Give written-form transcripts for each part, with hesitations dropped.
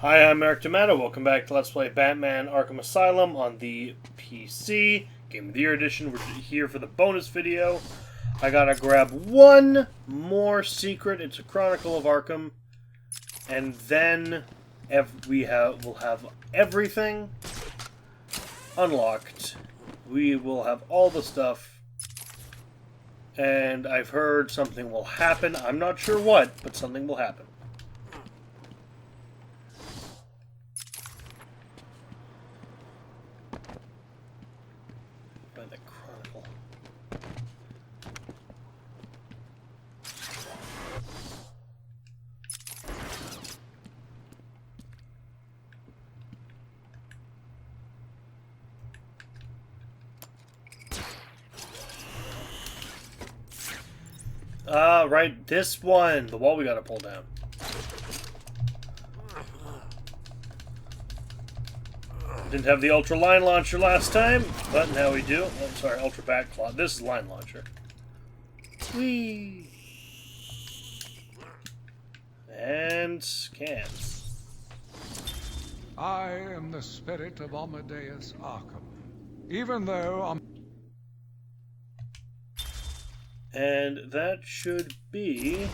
Hi, I'm Eric D'Amato. Welcome back to Let's Play Batman Arkham Asylum on the PC. Game of the Year Edition. We're here for the bonus video. I gotta grab one more secret. It's a Chronicle of Arkham. And then we'll have everything unlocked. We will have all the stuff. And I've heard something will happen. I'm not sure what, but something will happen. Find the Chronicle. Right, this one. The wall we gotta pull down. Didn't have the Ultra Line Launcher last time, but now we do. Oh, sorry, Ultra Back Claw. This is Line Launcher. Whee! And scan. I am the spirit of Amadeus Arkham. Even though And that should be...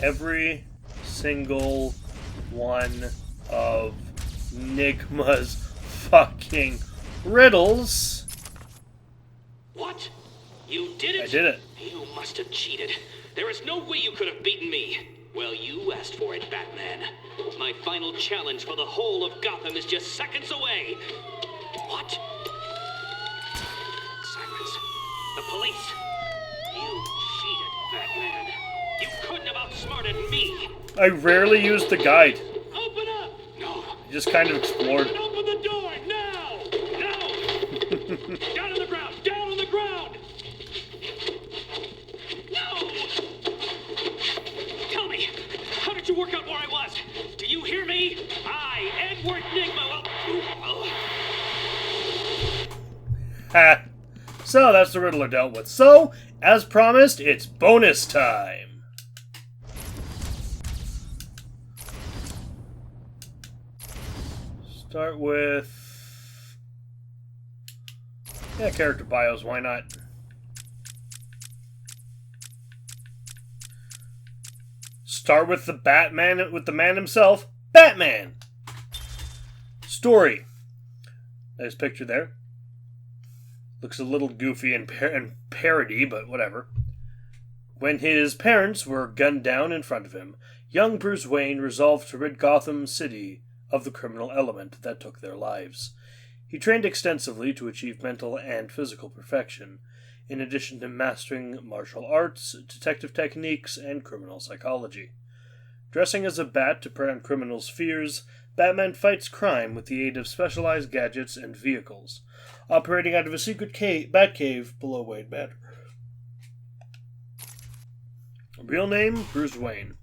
every single one of Nigma's fucking riddles. What? You did it? I did it. You must have cheated. There is no way you could have beaten me. Well, you asked for it, Batman. My final challenge for the whole of Gotham is just seconds away. What? Sirens. The police. You cheated, Batman. You couldn't have outsmarted me. I rarely use the guide. Open up! No. I just kind of explored. Open the door now! No! Down on the ground! Down on the ground! No! Tell me, how did you work out where I was? Do you hear me? I, Edward Nigma, Ha! So that's the Riddler dealt with. So, as promised, it's bonus time. Start with... yeah, character bios, why not? Start with the Batman, with the man himself, Batman! Story. Nice picture there. Looks a little goofy and parody, but whatever. When his parents were gunned down in front of him, young Bruce Wayne resolved to rid Gotham City of the criminal element that took their lives. He trained extensively to achieve mental and physical perfection, in addition to mastering martial arts, detective techniques, and criminal psychology. Dressing as a bat to prey on criminals' fears, Batman fights crime with the aid of specialized gadgets and vehicles, operating out of a secret Batcave below Wayne Manor. Real name, Bruce Wayne.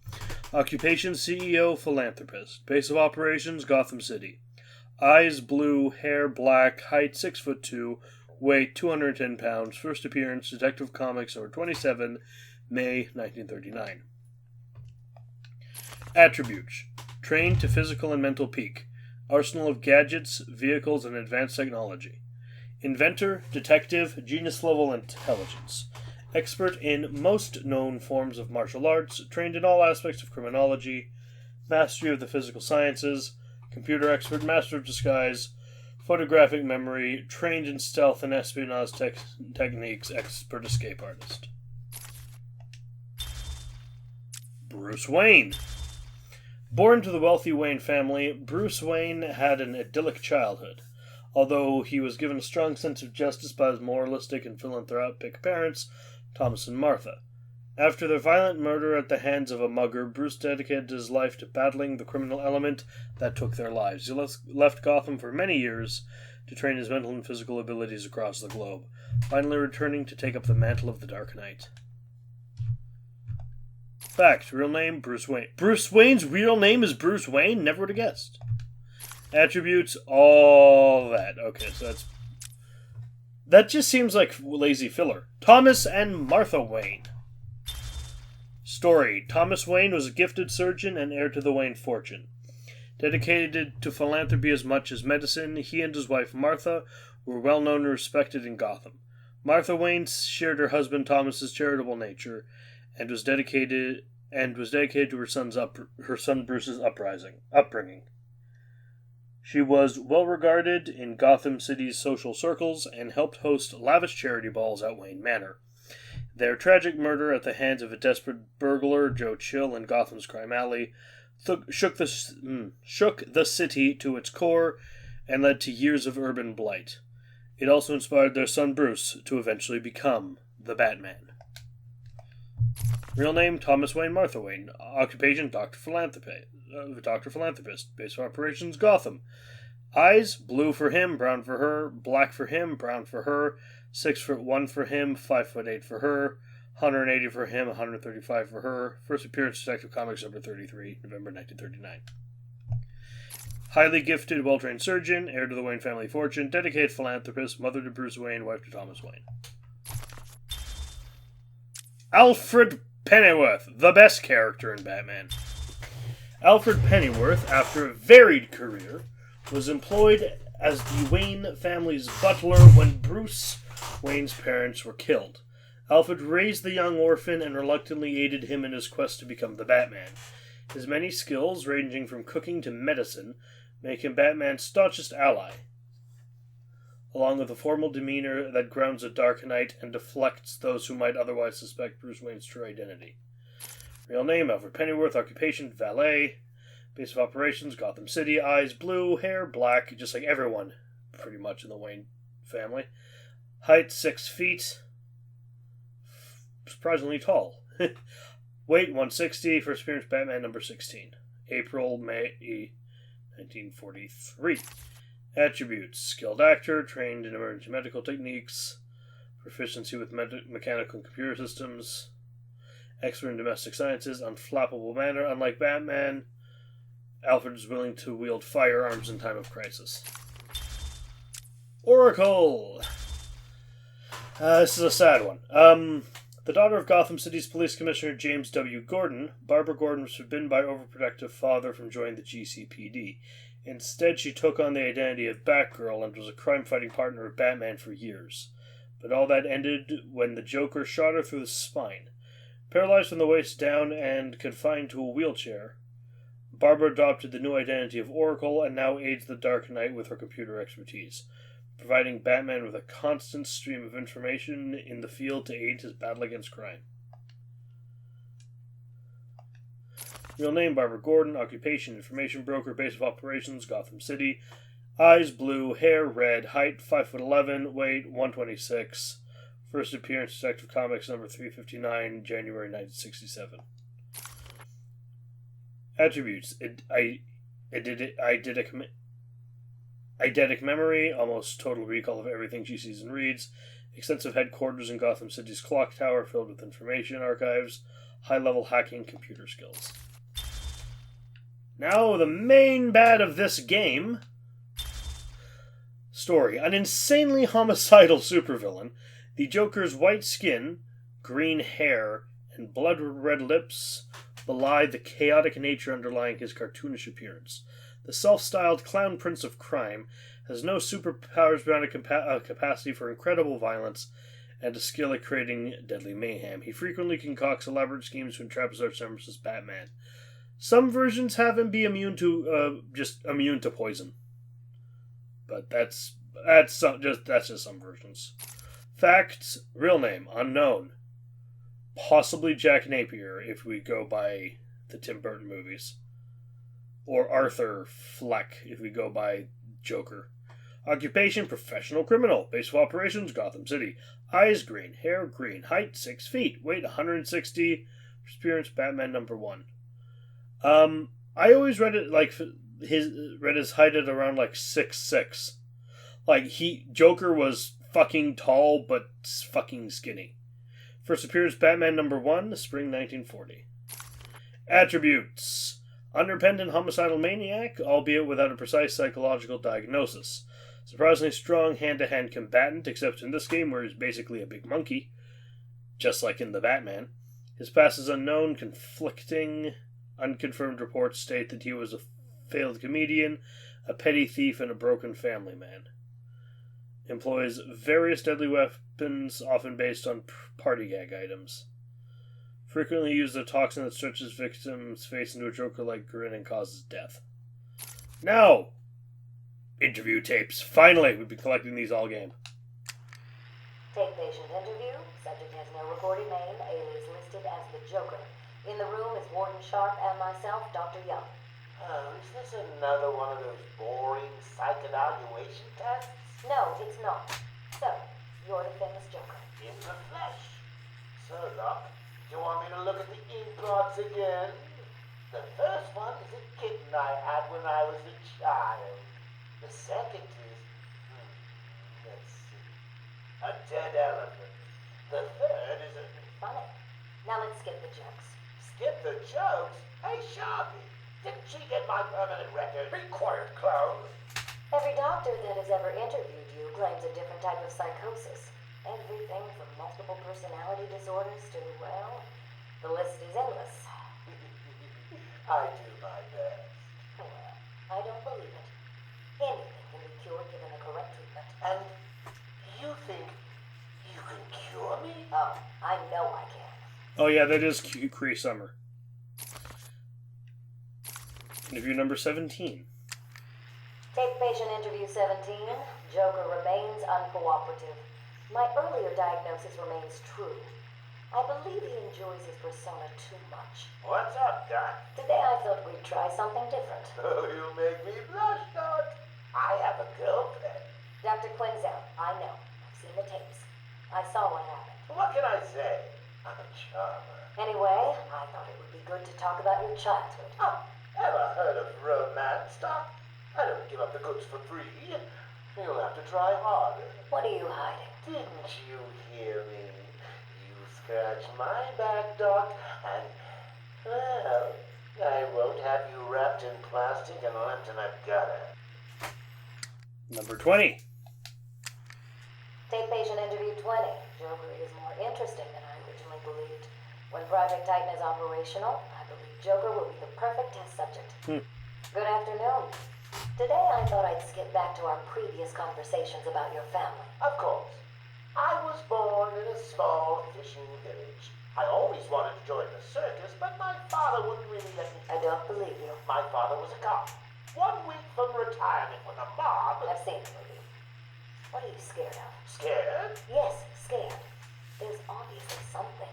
Occupation, CEO, philanthropist. Base of operations, Gotham City. Eyes blue, hair black, height 6'2", weight 210 pounds. First appearance, Detective Comics number 27, May 1939. Attributes. Trained to physical and mental peak. Arsenal of gadgets, vehicles, and advanced technology. Inventor, detective, genius-level intelligence. Expert in most known forms of martial arts, trained in all aspects of criminology, mastery of the physical sciences, computer expert, master of disguise, photographic memory, trained in stealth and espionage techniques, expert escape artist. Bruce Wayne. Born to the wealthy Wayne family, Bruce Wayne had an idyllic childhood. Although he was given a strong sense of justice by his moralistic and philanthropic parents, Thomas and Martha. After their violent murder at the hands of a mugger, Bruce dedicated his life to battling the criminal element that took their lives. He left Gotham for many years to train his mental and physical abilities across the globe, finally returning to take up the mantle of the Dark Knight. Fact, real name, Bruce Wayne. Bruce Wayne's real name is Bruce Wayne? Never would have guessed. Attributes, all that. Okay, so that's That just seems like lazy filler. Thomas and Martha Wayne. Story. Thomas Wayne was a gifted surgeon and heir to the Wayne fortune. Dedicated to philanthropy as much as medicine, he and his wife Martha were well known and respected in Gotham. Martha Wayne shared her husband Thomas's charitable nature and was dedicated to her son Bruce's upbringing. She was well regarded in Gotham City's social circles and helped host lavish charity balls at Wayne Manor. Their tragic murder at the hands of a desperate burglar, Joe Chill, in Gotham's Crime Alley, shook the city to its core and led to years of urban blight. It also inspired their son Bruce to eventually become the Batman. Real name, Thomas Wayne Martha Wayne. Occupation, Dr. Philanthropist. Base of operations, Gotham. Eyes, blue for him, brown for her. Black for him, brown for her. 6'1" for him, 5'8" for her. 180 for him, 135 for her. First appearance, Detective Comics number 33, November 1939. Highly gifted, well-trained surgeon, heir to the Wayne family fortune, dedicated philanthropist, mother to Bruce Wayne, wife to Thomas Wayne. Alfred Pennyworth, the best character in Batman. Alfred Pennyworth, after a varied career, was employed as the Wayne family's butler when Bruce Wayne's parents were killed. Alfred raised the young orphan and reluctantly aided him in his quest to become the Batman. His many skills, ranging from cooking to medicine, make him Batman's staunchest ally, along with a formal demeanor that grounds a Dark Knight and deflects those who might otherwise suspect Bruce Wayne's true identity. Real name, Alfred Pennyworth. Occupation, valet. Base of operations, Gotham City. Eyes, blue. Hair, black, just like everyone, pretty much, in the Wayne family. Height, 6 feet. Surprisingly tall. Weight, 160. First appearance, Batman number 16. May 1943. Attributes: skilled actor, trained in emergency medical techniques, proficiency with mechanical and computer systems, expert in domestic sciences, unflappable manner. Unlike Batman, Alfred is willing to wield firearms in time of crisis. Oracle! This is a sad one. The daughter of Gotham City's police commissioner James W. Gordon, Barbara Gordon was forbidden by overprotective father from joining the GCPD. Instead, she took on the identity of Batgirl and was a crime-fighting partner of Batman for years. But all that ended when the Joker shot her through the spine. Paralyzed from the waist down and confined to a wheelchair, Barbara adopted the new identity of Oracle and now aids the Dark Knight with her computer expertise, providing Batman with a constant stream of information in the field to aid his battle against crime. Real name, Barbara Gordon. Occupation, information broker. Base of operations, Gotham City. Eyes, blue. Hair, red. Height, 5'11". Weight, 126. First appearance, Detective Comics number 359, January 1967. Attributes: eidetic memory, almost total recall of everything she sees and reads, extensive headquarters in Gotham City's clock tower filled with information archives, high-level hacking computer skills. Now, the main bad of this game. Story. An insanely homicidal supervillain, the Joker's white skin, green hair, and blood-red lips belie the chaotic nature underlying his cartoonish appearance. The self-styled clown prince of crime has no superpowers beyond a capacity for incredible violence and a skill at creating deadly mayhem. He frequently concocts elaborate schemes to entrap his arch nemesis Batman. Some versions have him be immune to poison, but that's just some versions. Facts: real name unknown, possibly Jack Napier if we go by the Tim Burton movies, or Arthur Fleck if we go by Joker. Occupation: professional criminal. Base of operations: Gotham City. Eyes, green. Hair, green. Height, 6 feet. Weight, 160. Experience, Batman number 1. I always read it like his height at around like 6'6". Like Joker was fucking tall but fucking skinny. First appearance, Batman number 1, spring 1940. Attributes: underpendent homicidal maniac, albeit without a precise psychological diagnosis. Surprisingly strong hand-to-hand combatant, except in this game where he's basically a big monkey, just like in the Batman. His past is unknown. Conflicting, unconfirmed reports state that he was a failed comedian, a petty thief, and a broken family man. Employs various deadly weapons, often based on party gag items. Frequently uses a toxin that stretches victims' face into a Joker-like grin and causes death. Now! Interview tapes. Finally! We've been collecting these all game. Tape patient interview. Subject has no recorded name. Alias listed as the Joker. In the room is Warden Sharp and myself, Dr. Young. Oh, is this another one of those boring psych evaluation tests? No, it's not. So, you're the famous Joker. In the flesh. So, Doc, do you want me to look at the ink blots again? The first one is a kitten I had when I was a child. The second is, let's see, a dead elephant. The third is a... Funny. Now let's skip the jokes. Skip the jokes? Hey, Sharpie, didn't she get my permanent record? Be quiet, clown. Every doctor that has ever interviewed you claims a different type of psychosis. Everything from multiple personality disorders to, well, the list is endless. I do my best. Well, I don't believe it. Anything can be cured given the correct treatment. And you think you can cure me? Oh, I know I can. Oh yeah, that is Cree Summer. Interview number 17. Tape patient interview 17. Joker remains uncooperative. My earlier diagnosis remains true. I believe he enjoys his persona too much. What's up, Doc? Today I thought we'd try something different. Oh, you make me blush, Doc. I have a girlfriend. Dr. Quinzel, I know. I've seen the tapes. I saw what happened. What can I say? I'm a charmer. Anyway, I thought it would be good to talk about your childhood. Oh, ever heard of romance, Doc? I don't give up the goods for free. You'll have to try harder. What are you hiding? Didn't you hear me? You scratch my back, Doc, and, well, I won't have you wrapped in plastic and left in a gutter. Number 20. Tape patient interview 20. Joker is more interesting than I originally believed. When Project Titan is operational, I believe Joker will be the perfect test subject. Good afternoon. Today I thought I'd skip back to our previous conversations about your family. Of course. I was born in a small fishing village. I always wanted to join the circus, but my father wouldn't really let me. I don't believe you. My father was a cop. 1 week from retirement when the mob... I've seen the movie. What are you scared of? Scared? Yes, scared. There's obviously something.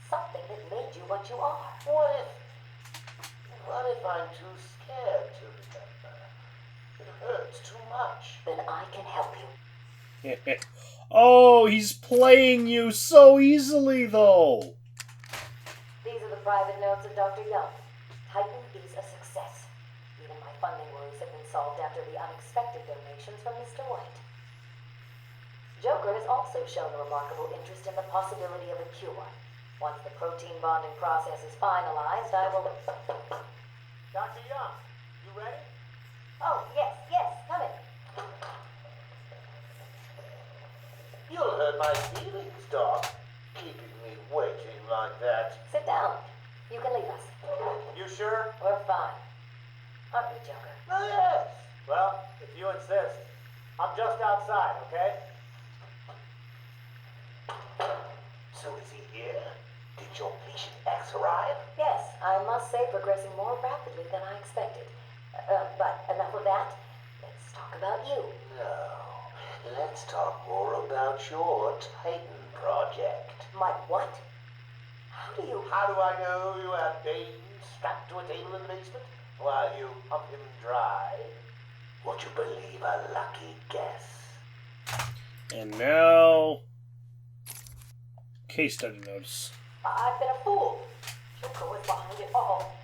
Something that made you what you are. What if I'm too scared to remember? It hurts too much. Then I can help you. Oh, he's playing you so easily, though. These are the private notes of Dr. Young. Titan is a success. Even my funding worries have been solved after the unexpected donations from Mr. White. Joker has also shown a remarkable interest in the possibility of a cure. Once the protein bonding process is finalized, I will... Dr. Young, you ready? Oh, yes, come in. You'll hurt my feelings, Doc. Keeping me waiting like that. Sit down. You can leave us. You sure? We're fine. Aren't we, Joker? Oh, yes. Well, if you insist. I'm just outside, okay? So is he here? Did your patient X arrive? Yes, I must say progressing more rapidly than I expected. But enough of that. Let's talk about you. No. Let's talk more about your Titan project. My what? How How do I know you have Bane strapped to a table in the basement while you pump him dry? Would you believe a lucky guess? And now... case study notes. I've been a fool. Joker was behind it all.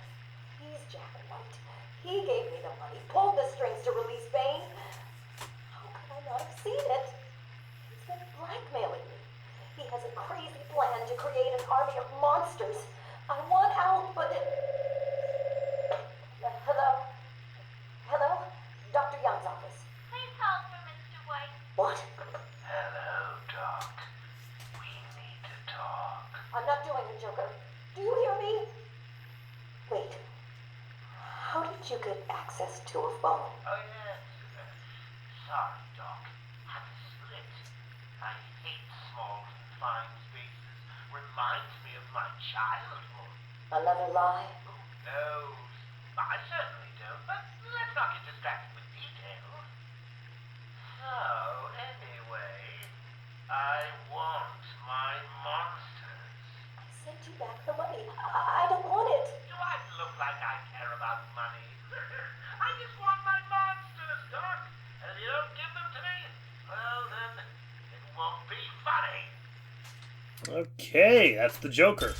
He's Jack White. He gave me the money, pulled the strings to release Bane. How could I not have seen it? He's been blackmailing me. He has a crazy plan to create an army of monsters. I want out, but... Hello? Hello? Dr. Young's office. Please hold for Mr. White. What? Hello, Doc. We need to talk. I'm not doing it, Joker. you get access to a phone? Oh, yes. Sorry, Doc. Had to split. I hate small, confined spaces. Reminds me of my childhood. Another lie? Who knows? I certainly don't, but let's not get distracted with details. So, anyway, I want my monsters. I sent you back the money. I don't want it. Do I look like I care about money? I just want my monsters, Doc. And if you don't give them to me, well, then it won't be funny. Okay, that's the Joker.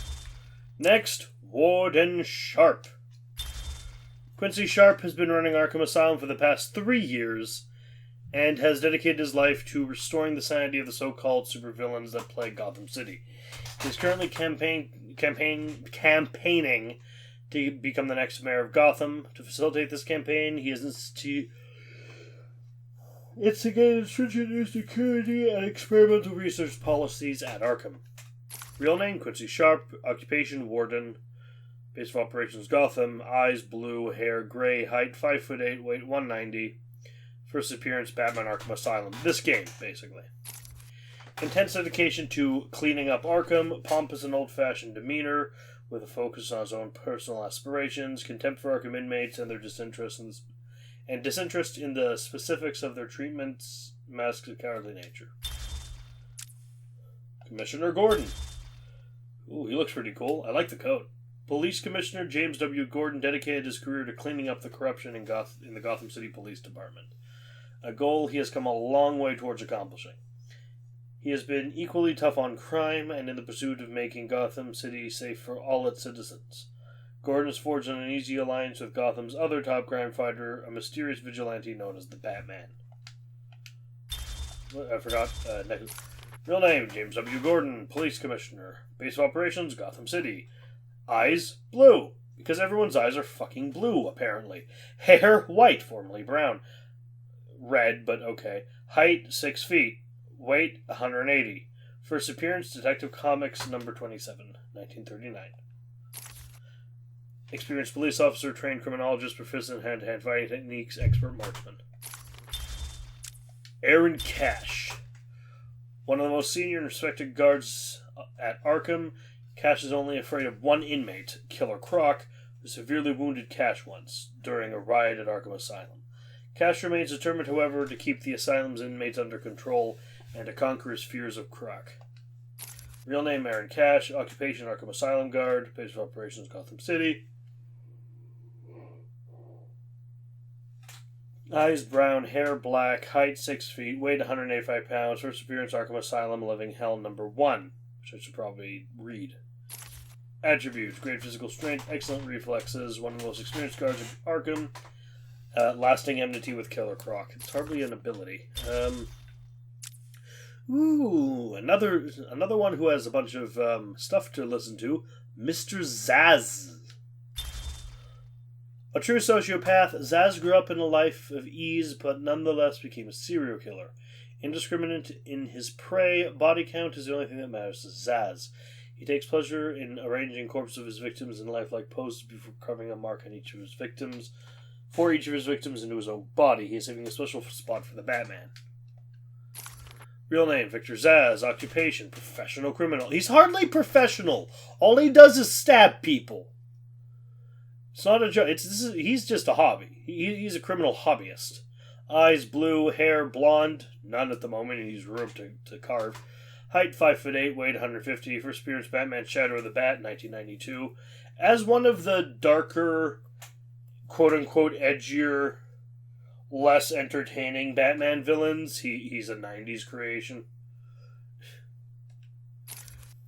Next, Warden Sharp. Quincy Sharp has been running Arkham Asylum for the past 3 years and has dedicated his life to restoring the sanity of the so-called supervillains that plague Gotham City. He is currently campaigning to become the next mayor of Gotham. To facilitate this campaign, he has instigated stringent new security and experimental research policies at Arkham. Real name, Quincy Sharp. Occupation, Warden. Base of operations, Gotham. Eyes, blue. Hair, gray. Height, 5'8", weight, 190. First appearance, Batman Arkham Asylum. This game, basically. Intense dedication to cleaning up Arkham. Pompous and old-fashioned demeanor, with a focus on his own personal aspirations. Contempt for Arkham inmates and their disinterest in the specifics of their treatments. Masks a cowardly nature. Commissioner Gordon. Ooh, he looks pretty cool. I like the coat. Police Commissioner James W. Gordon dedicated his career to cleaning up the corruption in the Gotham City Police Department, a goal he has come a long way towards accomplishing. He has been equally tough on crime and in the pursuit of making Gotham City safe for all its citizens. Gordon has forged an uneasy alliance with Gotham's other top crime fighter, a mysterious vigilante known as the Batman. I forgot. Real name, James W. Gordon, Police Commissioner. Base of operations, Gotham City. Eyes, blue. Because everyone's eyes are fucking blue, apparently. Hair, white, formerly brown. Red, but okay. Height, 6 feet. Weight, 180. First appearance, Detective Comics number 27, 1939. Experienced police officer, trained criminologist, proficient in hand-to-hand fighting techniques, expert marksman. Aaron Cash. One of the most senior and respected guards at Arkham, Cash is only afraid of one inmate, Killer Croc, who severely wounded Cash once, during a riot at Arkham Asylum. Cash remains determined, however, to keep the asylum's inmates under control and to conquer his fears of Croc. Real name, Aaron Cash. Occupation, Arkham Asylum Guard. Base of operations, Gotham City. Eyes brown, hair black, height 6 feet, weight 185 pounds. First appearance, Arkham Asylum, Living Hell number 1, which I should probably read. Attributes: great physical strength, excellent reflexes, one of the most experienced guards of Arkham, lasting enmity with Killer Croc. It's hardly an ability. Another one who has a bunch of stuff to listen to, Mr. Zaz. A true sociopath, Zaz grew up in a life of ease, but nonetheless became a serial killer. Indiscriminate in his prey, body count is the only thing that matters to Zaz. He takes pleasure in arranging corpses of his victims in lifelike poses before carving a mark on each of his victims. For each of his victims into his own body, he is saving a special spot for the Batman. Real name, Victor Zaz. Occupation, professional criminal. He's hardly professional. All he does is stab people. It's not a joke. He's just a hobby. He's a criminal hobbyist. Eyes blue, hair blonde. None at the moment, and he's room to carve. Height 5'8", weight 150. First appearance, Batman Shadow of the Bat, 1992. As one of the darker, quote-unquote, edgier, less entertaining Batman villains, he's a 90s creation.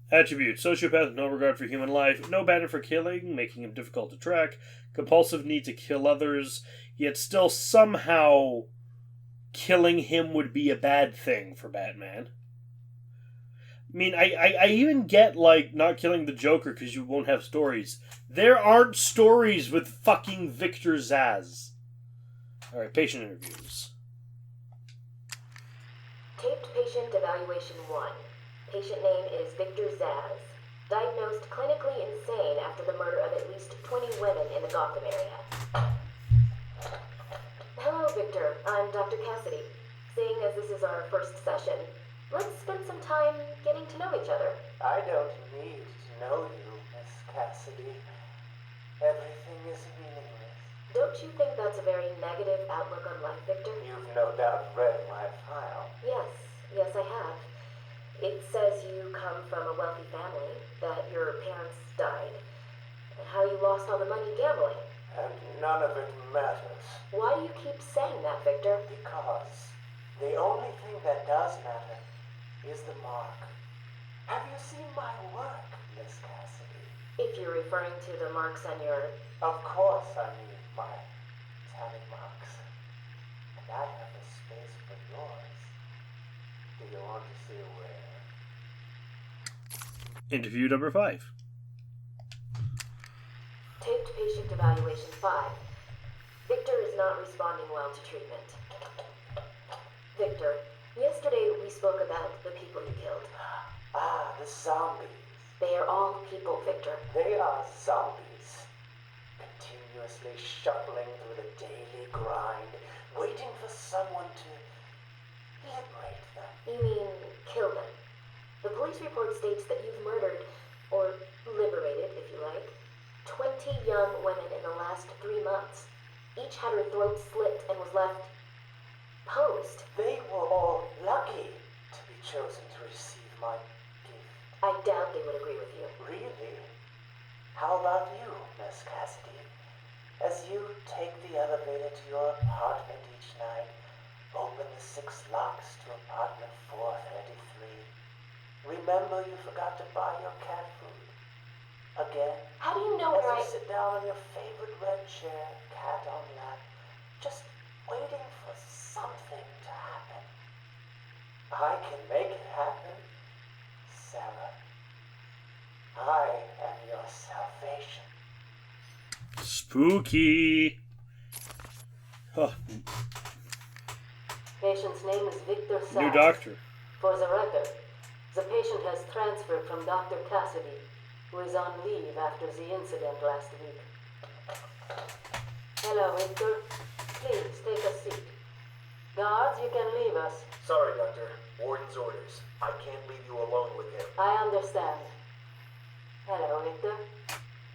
Attributes: sociopath with no regard for human life, no pattern for killing, making him difficult to track, compulsive need to kill others, yet still somehow killing him would be a bad thing for Batman. I mean, I even get, like, not killing the Joker because you won't have stories. There aren't stories with fucking Victor Zaz. Alright, patient interviews. Taped patient evaluation 1. Patient name is Victor Zaz. Diagnosed clinically insane after the murder of at least 20 women in the Gotham area. Victor. I'm Dr. Cassidy. Seeing as this is our first session, let's spend some time getting to know each other. I don't need to know you, Miss Cassidy. Everything is meaningless. Don't you think that's a very negative outlook on life, Victor? You've no doubt read my file. Yes, I have. It says you come from a wealthy family, that your parents died, and how you lost all the money gambling. And none of it matters. Why do you keep saying that, Victor? Because the only thing that does matter is the mark. Have you seen my work, Miss Cassidy? If you're referring to the marks on your... Of course I mean my talent marks. And I have a space for yours. Do you want to see where? Interview number 5. Taped patient evaluation 5. Victor is not responding well to treatment. Victor, yesterday we spoke about the people you killed. Ah, the zombies. They are all people, Victor. They are zombies. Continuously shuffling through the daily grind, waiting for someone to liberate them. You mean kill them? The police report states that you've murdered, or liberated if you like, 20 young women in the last 3 months. Each had her throat slit and was left posed. They were all lucky to be chosen to receive my gift. I doubt they would agree with you. Really? How about you, Miss Cassidy? As you take the elevator to your apartment each night, open the 6 locks to apartment 433. Remember you forgot to buy your cat food. Again, How do you know as where you sit down on your favorite red chair, cat on lap, just waiting for something to happen. I can make it happen, Sarah. I am your salvation. Spooky. Huh. Patient's name is Victor Sass. New doctor. For the record, the patient has transferred from Dr. Cassidy, who is on leave after the incident last week. Hello, Victor. Please, take a seat. Guards, you can leave us. Sorry, Doctor. Warden's orders. I can't leave you alone with him. I understand. Hello, Victor.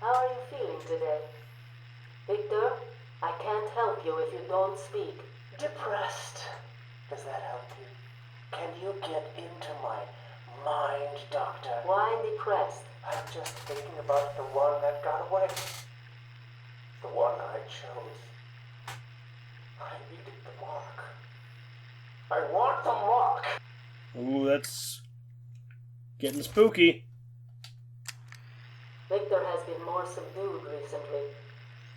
How are you feeling today? Victor, I can't help you if you don't speak. Depressed. Does that help you? Can you get into my mind, Doctor? Why depressed? I'm just thinking about the one that got away. The one I chose. I needed the mark. I want the mark! Ooh, that's getting spooky. Victor has been more subdued recently.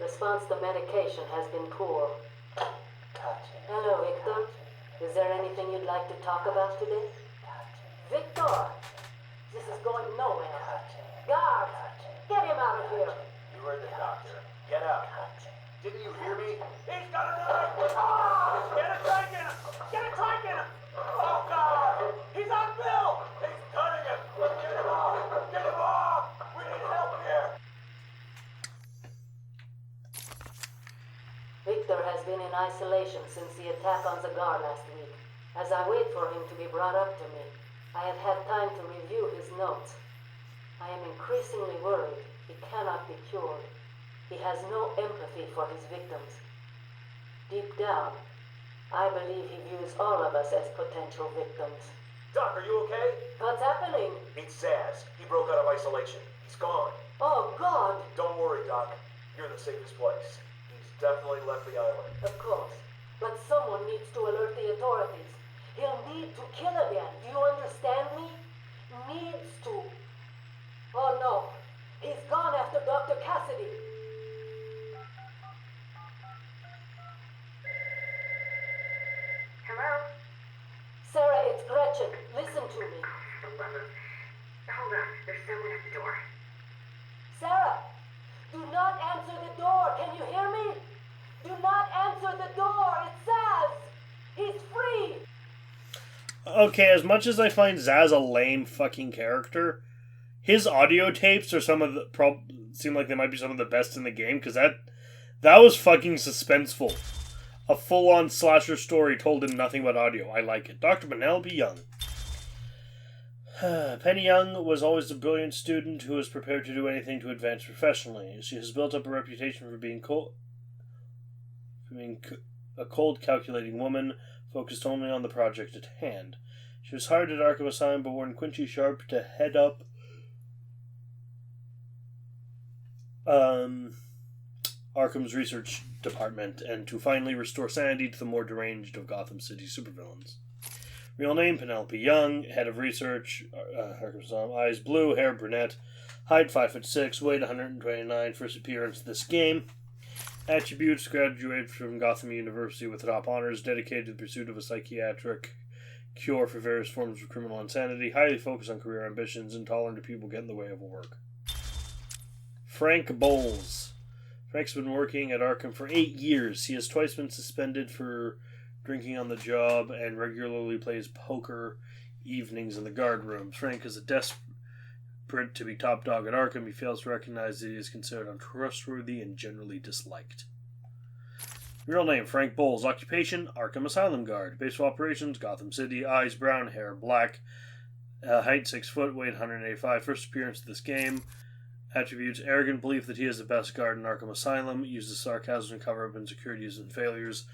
Response to medication has been poor. Touching. Hello, Victor. Is there anything you'd like to talk about today? Touching. Victor! This is going nowhere. Touching. Guards! Touching. Get him out of here! You heard the doctor. Get out. Touching. Didn't you hear me? He's got a knife! Ah! Get a drink in him! Get a drink in him! Oh, God! He's on Bill! He's cutting him! Get him off! Get him off! We need help here! Victor has been in isolation since the attack on the guard last week. As I wait for him to be brought up to me, I have had time to review his notes. I am increasingly worried he cannot be cured. He has no empathy for his victims. Deep down, I believe he views all of us as potential victims. Doc, are you okay? What's happening? It's Zaz. He broke out of isolation. He's gone. Oh, God! Don't worry, Doc. You're in the safest place. He's definitely left the island. Of course. But someone needs to alert the authorities. He'll need to kill again. Do you understand me? Needs to. Oh, no. He's gone after Dr. Cassidy. Hello? Sarah, it's Gretchen. Listen to me. Hold on. There's someone at the door. Sarah, do not answer the door. Can you hear me? Do not answer the door. It says he's free. Okay, as much as I find Zaz a lame fucking character, his audio tapes are some of the seem like they might be some of the best in the game, because that was fucking suspenseful. A full-on slasher story told in nothing but audio. I like it. Dr. Penelope Young. Penny Young was always a brilliant student who was prepared to do anything to advance professionally. She has built up a reputation for being a cold, calculating woman, focused only on the project at hand. She was hired at Arkham Asylum but warned Quincy Sharp to head up Arkham's research department and to finally restore sanity to the more deranged of Gotham City supervillains. Real name, Penelope Young, head of research, Arkham Asylum, eyes blue, hair brunette, height 5'6", weight 129, first appearance this game. Attributes, graduated from Gotham University with top honors, dedicated to the pursuit of a psychiatric cure for various forms of criminal insanity, highly focused on career ambitions, intolerant to people get in the way of work. Frank Bowles. Frank's been working at Arkham for 8 years. He has twice been suspended for drinking on the job and regularly plays poker evenings in the guard room. Frank is a desperate to be top dog at Arkham. He fails to recognize that he is considered untrustworthy and generally disliked. Real name, Frank Bowles. Occupation, Arkham Asylum guard. Base of operations, Gotham City. Eyes brown, hair black. Height 6 foot, weight 185. First appearance of this game. Attributes, arrogant belief that he is the best guard in Arkham Asylum. Uses sarcasm to cover up insecurities and failures.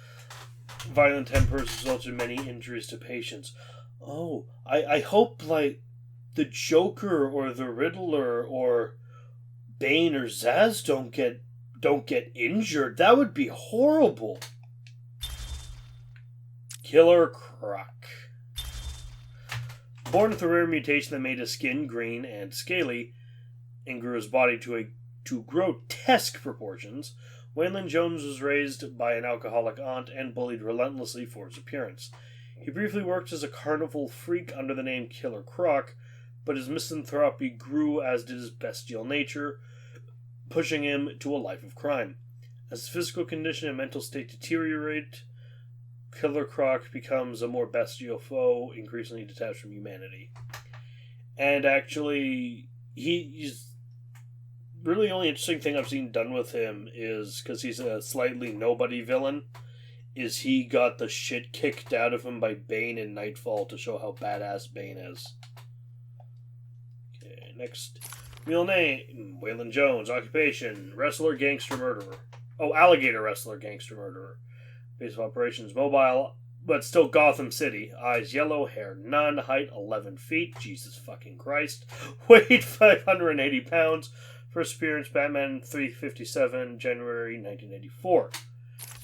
Violent tempers result in many injuries to patients. Oh, I hope, like, the Joker or the Riddler or Bane or Zaz don't get injured. That would be horrible. Killer Croc. Born with a rare mutation that made his skin green and scaly and grew his body to grotesque proportions, Waylon Jones was raised by an alcoholic aunt and bullied relentlessly for his appearance. He briefly worked as a carnival freak under the name Killer Croc, but his misanthropy grew, as did his bestial nature, pushing him to a life of crime. As his physical condition and mental state deteriorate, Killer Croc becomes a more bestial foe, increasingly detached from humanity. And actually, he's really only interesting thing I've seen done with him is, because he's a slightly nobody villain, is he got the shit kicked out of him by Bane in Nightfall to show how badass Bane is. Okay, next. Real name, Waylon Jones. Occupation, wrestler, gangster, murderer. Oh, alligator wrestler, gangster, murderer. Base of operations, mobile, but still Gotham City. Eyes yellow, hair none, height 11 feet. Jesus fucking Christ. Weight 580 pounds. First appearance, Batman 357, January 1984.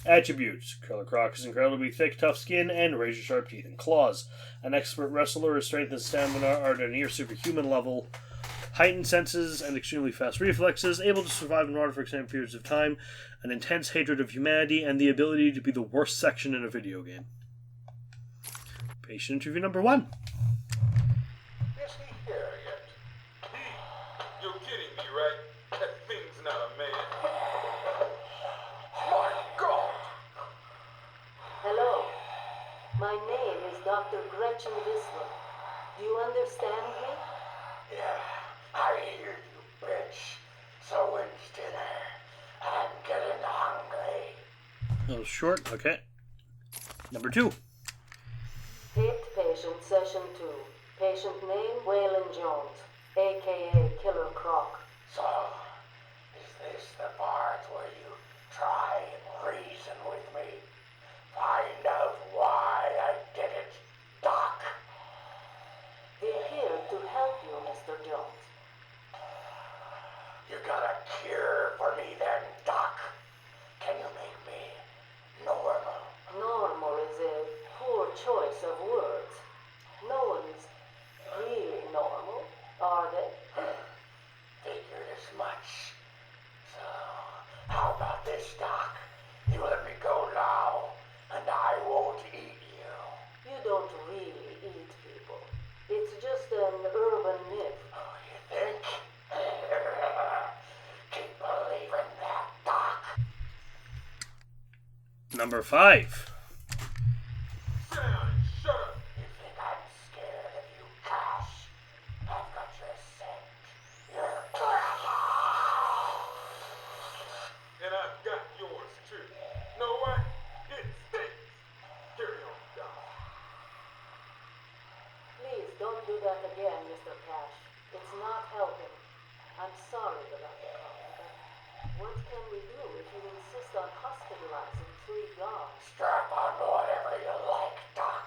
Attributes. Killer Croc is incredibly thick, tough skin, and razor-sharp teeth and claws. An expert wrestler, his strength and stamina are at a near superhuman level. Heightened senses and extremely fast reflexes, able to survive in water for extended periods of time, an intense hatred of humanity, and the ability to be the worst section in a video game. Patient interview number 1. Is he here yet? You're kidding me, right? That thing's not a man. My God! Hello. My name is Dr. Gretchen Whistler. Do you understand me? Yeah, I hear you, bitch. So when's dinner? I'm getting hungry. That was short. Okay. Number 2. Hit patient session 2. Patient name Waylon Jones, a.k.a. Killer Croc. So, is this the part where you try and reason with me? Find out why I did it, Doc. We're here to help you, Mr. Jones. You got a cure for me then, Doc? Can you make me normal? Normal is a poor choice of words. No one's really normal, are they? Figured as much. So, how about this, Doc? You let me go now, and I won't eat you. You don't really eat people. It's just an urban myth. Oh, you think? Keep believing that, Doc. Number 5. Sit down and shut up! You think I'm scared of you, Cash? I've got your scent. You're And I've got yours too. Know what? It's again, Mr. Cash. It's not helping. I'm sorry about the problem, but what can we do if you insist on hospitalizing 3 guards? Strap on whatever you like, Doc.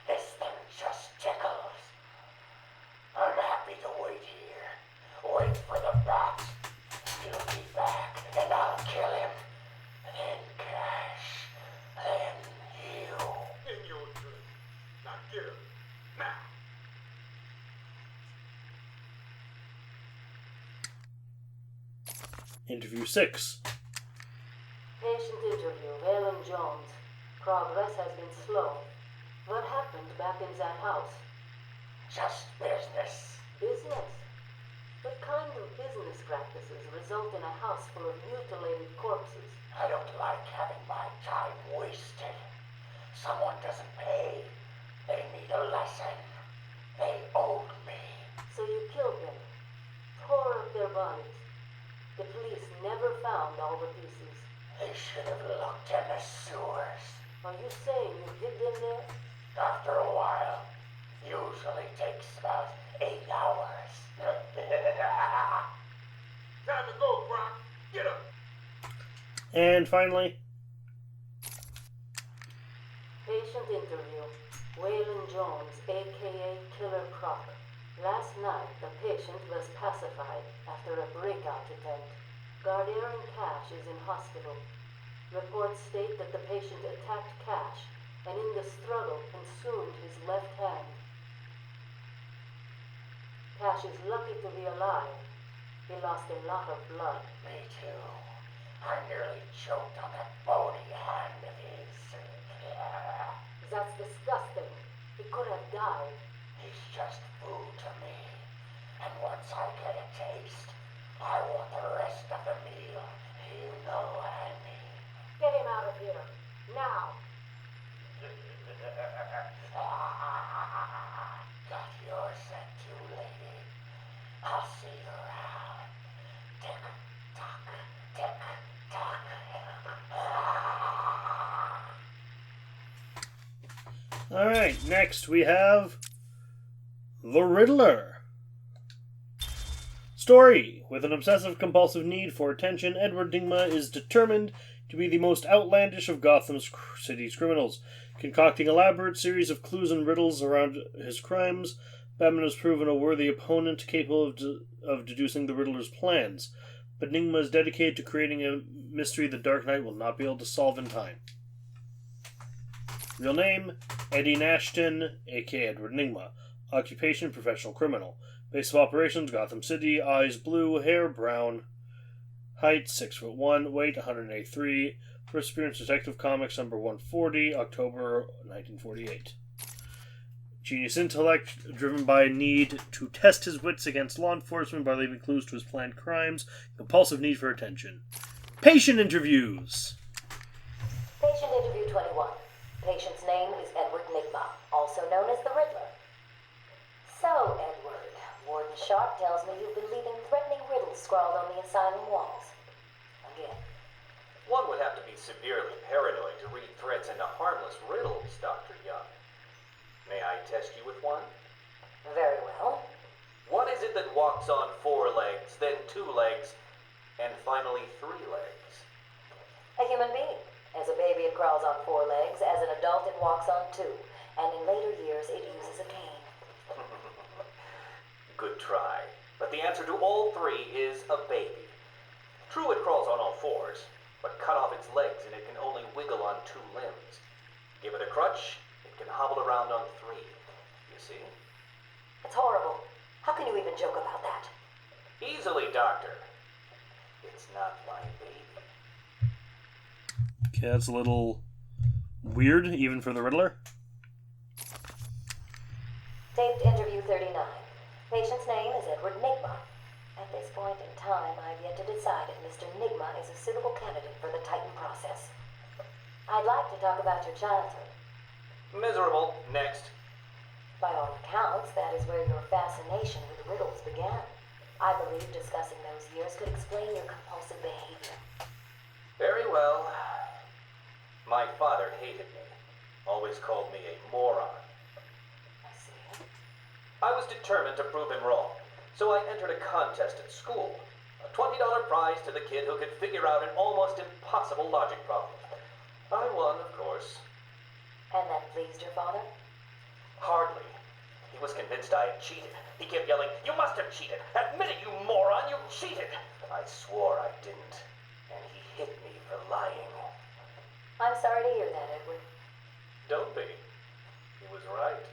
This thing just tickles. I'm happy to wait here. Wait for the bat. He'll be back, and I'll kill him. Then Cash. Then you. In your turn. Now get him. Now. Interview 6. Patient interview, Ellen Jones. Progress has been slow. What happened back in that house? Just business. Business? What kind of business practices result in a house full of mutilated corpses? I don't like having my time wasted. Someone doesn't pay. They need a lesson. They owed me. So you killed them, tore up their bodies. The police never found all the pieces. They should have looked in the sewers. Are you saying you hid them there? After a while. Usually takes about 8 hours. Time to go, Brock. Get him. And finally, Patient interview. Waylon Jones, a.k.a. Killer Croc. Last night, the patient was pacified after a breakout attempt. Guardian Cash is in hospital. Reports state that the patient attacked Cash and in the struggle consumed his left hand. Cash is lucky to be alive. He lost a lot of blood. Me too. I nearly choked on that bony hand of his. That's disgusting. He could have died. He's just food to me. And once I get a taste, I want the rest of the meal. You know what I mean. Get him out of here. Now. Got your set too, lady. I'll see you around. Tick tock, tick tock. alright, next we have The Riddler. Story. With an obsessive-compulsive need for attention, Edward Nygma is determined to be the most outlandish of Gotham's city's criminals. Concocting elaborate series of clues and riddles around his crimes, Batman has proven a worthy opponent capable of deducing the Riddler's plans. But Nygma is dedicated to creating a mystery the Dark Knight will not be able to solve in time. Real name, Eddie Nashton, a.k.a. Edward Nygma. Occupation, professional criminal. Base of operations, Gotham City. Eyes blue, hair brown. Height, 6'1", weight, 183. First appearance, Detective Comics number 140, October 1948. Genius intellect, driven by a need to test his wits against law enforcement by leaving clues to his planned crimes. Compulsive need for attention. Patient interviews. Patient interview 21. Patient's name is Edward Nygma, also known as the Riddler. So, Edward, Warden Sharp tells me you've been leaving threatening riddles scrawled on the asylum walls. Again. One would have to be severely paranoid to read threats into harmless riddles, Dr. Young. May I test you with one? Very well. What is it that walks on 4 legs, then 2 legs, and finally 3 legs? A human being. As a baby, it crawls on 4 legs. As an adult, it walks on 2. And in later years, it uses a cane. Good try. But the answer to all 3 is a baby. True, it crawls on all 4s, but cut off its legs and it can only wiggle on 2 limbs. Give it a crutch, it can hobble around on 3. You see? It's horrible. How can you even joke about that? Easily, Doctor. It's not my baby. Okay, that's a little weird, even for the Riddler. Taped interview 39. Patient's name is Edward Nygma. At this point in time, I've yet to decide if Mr. Nygma is a suitable candidate for the Titan process. I'd like to talk about your childhood. Miserable. Next. By all accounts, that is where your fascination with riddles began. I believe discussing those years could explain your compulsive behavior. Very well. My father hated me. Always called me a moron. I see. I was determined to prove him wrong, so I entered a contest at school. A $20 prize to the kid who could figure out an almost impossible logic problem. I won, of course. And that pleased your father? Hardly. He was convinced I had cheated. He kept yelling, "You must have cheated! Admit it, you moron! You cheated!" I swore I didn't, and he hit me for lying. I'm sorry to hear that, Edward. Don't be. He was right.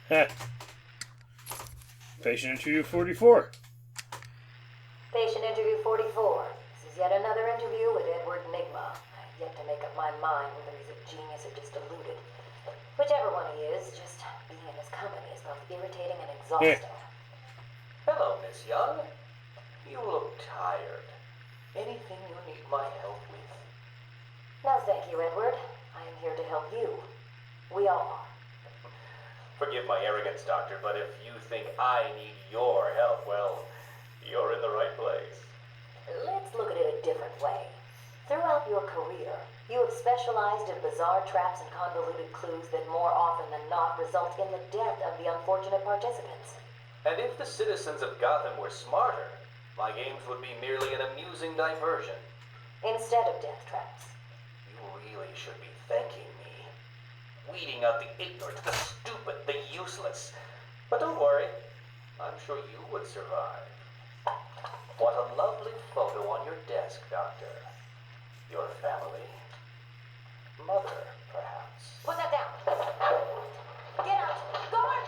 Heh. Patient interview 44. Patient interview 44. This is yet another interview with Edward Nigma. I've yet to make up my mind whether he's a genius or just deluded. Whichever one he is, just being in his company is both irritating and exhausting. Hello, Miss Young. You look tired. Anything you need my help with? No, thank you, Edward. I am here to help you. We all are. Forgive my arrogance, Doctor, but if you think I need your help, well, you're in the right place. Let's look at it a different way. Throughout your career, you have specialized in bizarre traps and convoluted clues that more often than not result in the death of the unfortunate participants. And if the citizens of Gotham were smarter, my games would be merely an amusing diversion. Instead of death traps. You really should be thanking me. Weeding out the ignorant, the stupid, the useless. But don't worry, I'm sure you would survive. What a lovely photo on your desk, Doctor. Your family? Mother, perhaps. Put that down. Get out. Go on.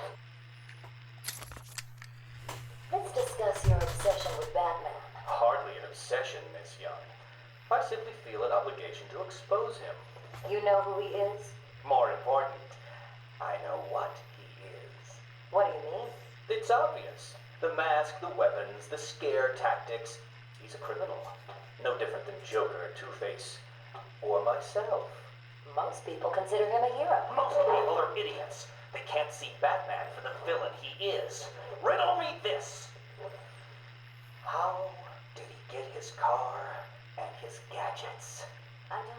Let's discuss your obsession with Batman. Hardly an obsession, Miss Young. I simply feel an obligation to expose him. You know who he is? More important, I know what he is. What do you mean? It's obvious. The mask, the weapons, the scare tactics. He's a criminal. No different than Joker, Two-Face, or myself. Most people consider him a hero. Most people are idiots. They can't see Batman for the villain he is. Riddle me this. How did he get his car and his gadgets? I don't...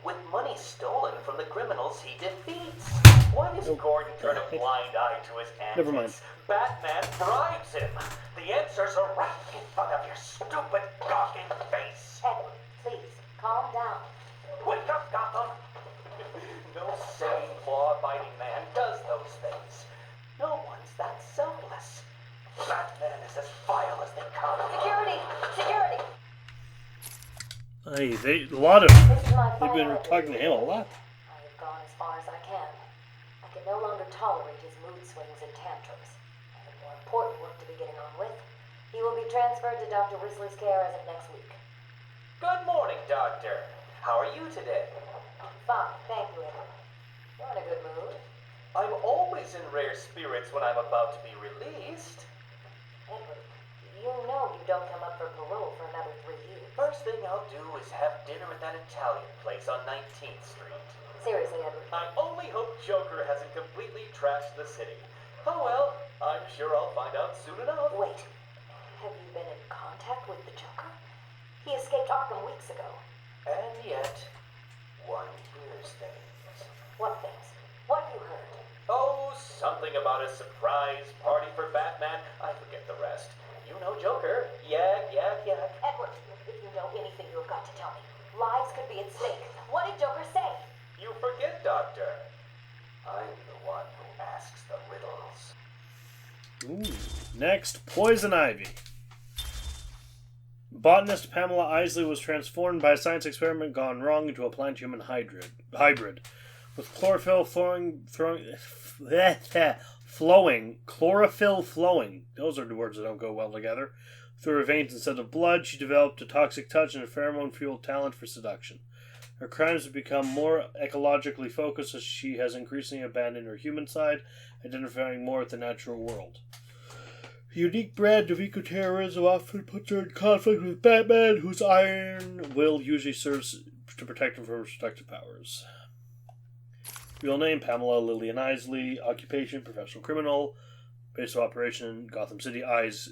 With money stolen from the criminals he defeats. Why does Gordon turn a blind eye to his antics? Never mind. Batman bribes him. The answers are right in front of your stupid, gawking face. Edward, please, calm down. Wake up, Gotham! No sane, law-abiding man does those things. No one's that selfless. Batman is as vile as they come. Security! Security! They've been This is my talking final to him a lot. I have gone as far as I can. I can no longer tolerate his mood swings and tantrums. I have more important work to be getting on with. He will be transferred to Dr. Risley's care as of next week. Good morning, Doctor. How are you today? Fine, thank you, Edward. You're in a good mood. I'm always in rare spirits when I'm about to be released. Edward, you know you don't come up for parole for another 3 years. First thing I'll do is have dinner at that Italian place on 19th Street. Seriously, Edward. I only hope Joker hasn't completely trashed the city. Oh well, I'm sure I'll find out soon enough. Wait, have you been in contact with the Joker? He escaped Arkham weeks ago. And yet, one hears things. What things? What have you heard? Oh, something about a surprise party for Batman. I forget the rest. You know Joker. Yak, yak, yak. Edward, if you know anything, you have got to tell me. Lives could be at stake. What did Joker say? You forget, Doctor. I'm the one who asks the riddles. Ooh. Next, Poison Ivy. Botanist Pamela Isley was transformed by a science experiment gone wrong into a plant-human hybrid. With chlorophyll flowing, those are the words that don't go well together, through her veins instead of blood, she developed a toxic touch and a pheromone-fueled talent for seduction. Her crimes have become more ecologically focused as she has increasingly abandoned her human side, identifying more with the natural world. The unique brand of eco-terrorism often puts her in conflict with Batman, whose iron will usually serves to protect him from his protective powers. Real name, Pamela Lillian Isley. Occupation, professional criminal. Base of operation, Gotham City. Eyes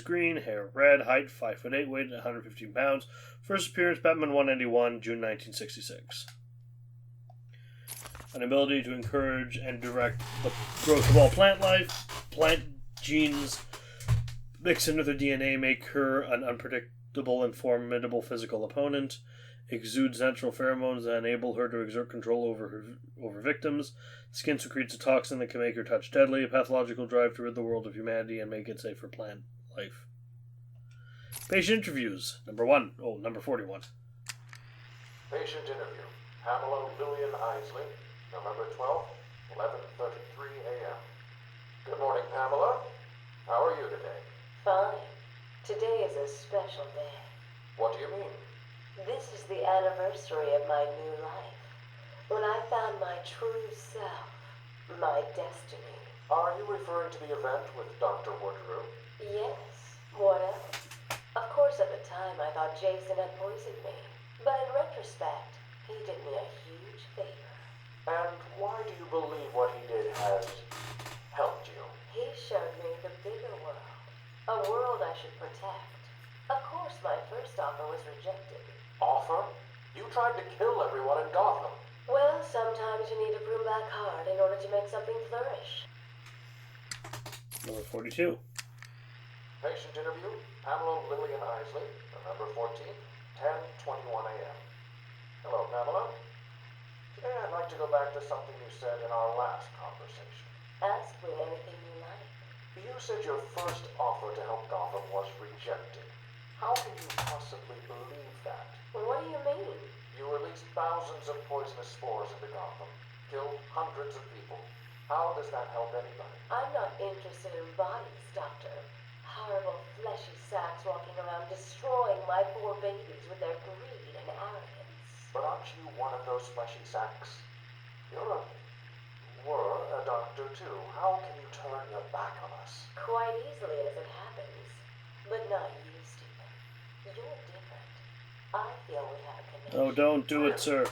green, hair red. Height, 5'8", weight 115 pounds. First appearance, Batman 191, June 1966. An ability to encourage and direct the growth of all plant life. Plant genes mixed into their DNA make her an unpredictable and formidable physical opponent. Exudes natural pheromones that enable her to exert control over victims. Skin secretes a toxin that can make her touch deadly. A pathological drive to rid the world of humanity and make it safe for plant life. Patient interviews. Number 41. Patient interview. Pamela Lillian Isley, November 12th, 11:33 a.m. Good morning, Pamela. How are you today? Fine. Today is a special day. What do you mean? This is the anniversary of my new life. When I found my true self, my destiny. Are you referring to the event with Dr. Woodrow? Yes. What else? Of course, at the time, I thought Jason had poisoned me. But in retrospect, he did me a huge favor. And why do you believe what he did has helped you? He showed me the bigger world. A world I should protect. Of course, my first offer was rejected. Offer? You tried to kill everyone in Gotham. Well, sometimes you need to prove back hard in order to make something flourish. Number 42. Patient interview. Pamela Lillian Isley, November 14th, 10:21 a.m. Hello, Pamela. Today I'd like to go back to something you said in our last conversation. Ask me anything you like. You said your first offer to help Gotham was rejected. How can you possibly believe that? What do you mean? You released thousands of poisonous spores into Gotham, killed hundreds of people. How does that help anybody? I'm not interested in bodies, Doctor. Horrible fleshy sacks walking around destroying my poor babies with their greed and arrogance. But aren't you one of those fleshy sacks? Were a doctor too. How can you turn your back on us? Quite easily as it happens. But not you, Stephen. You're different. I feel we have a connection. Oh, don't do it, sir.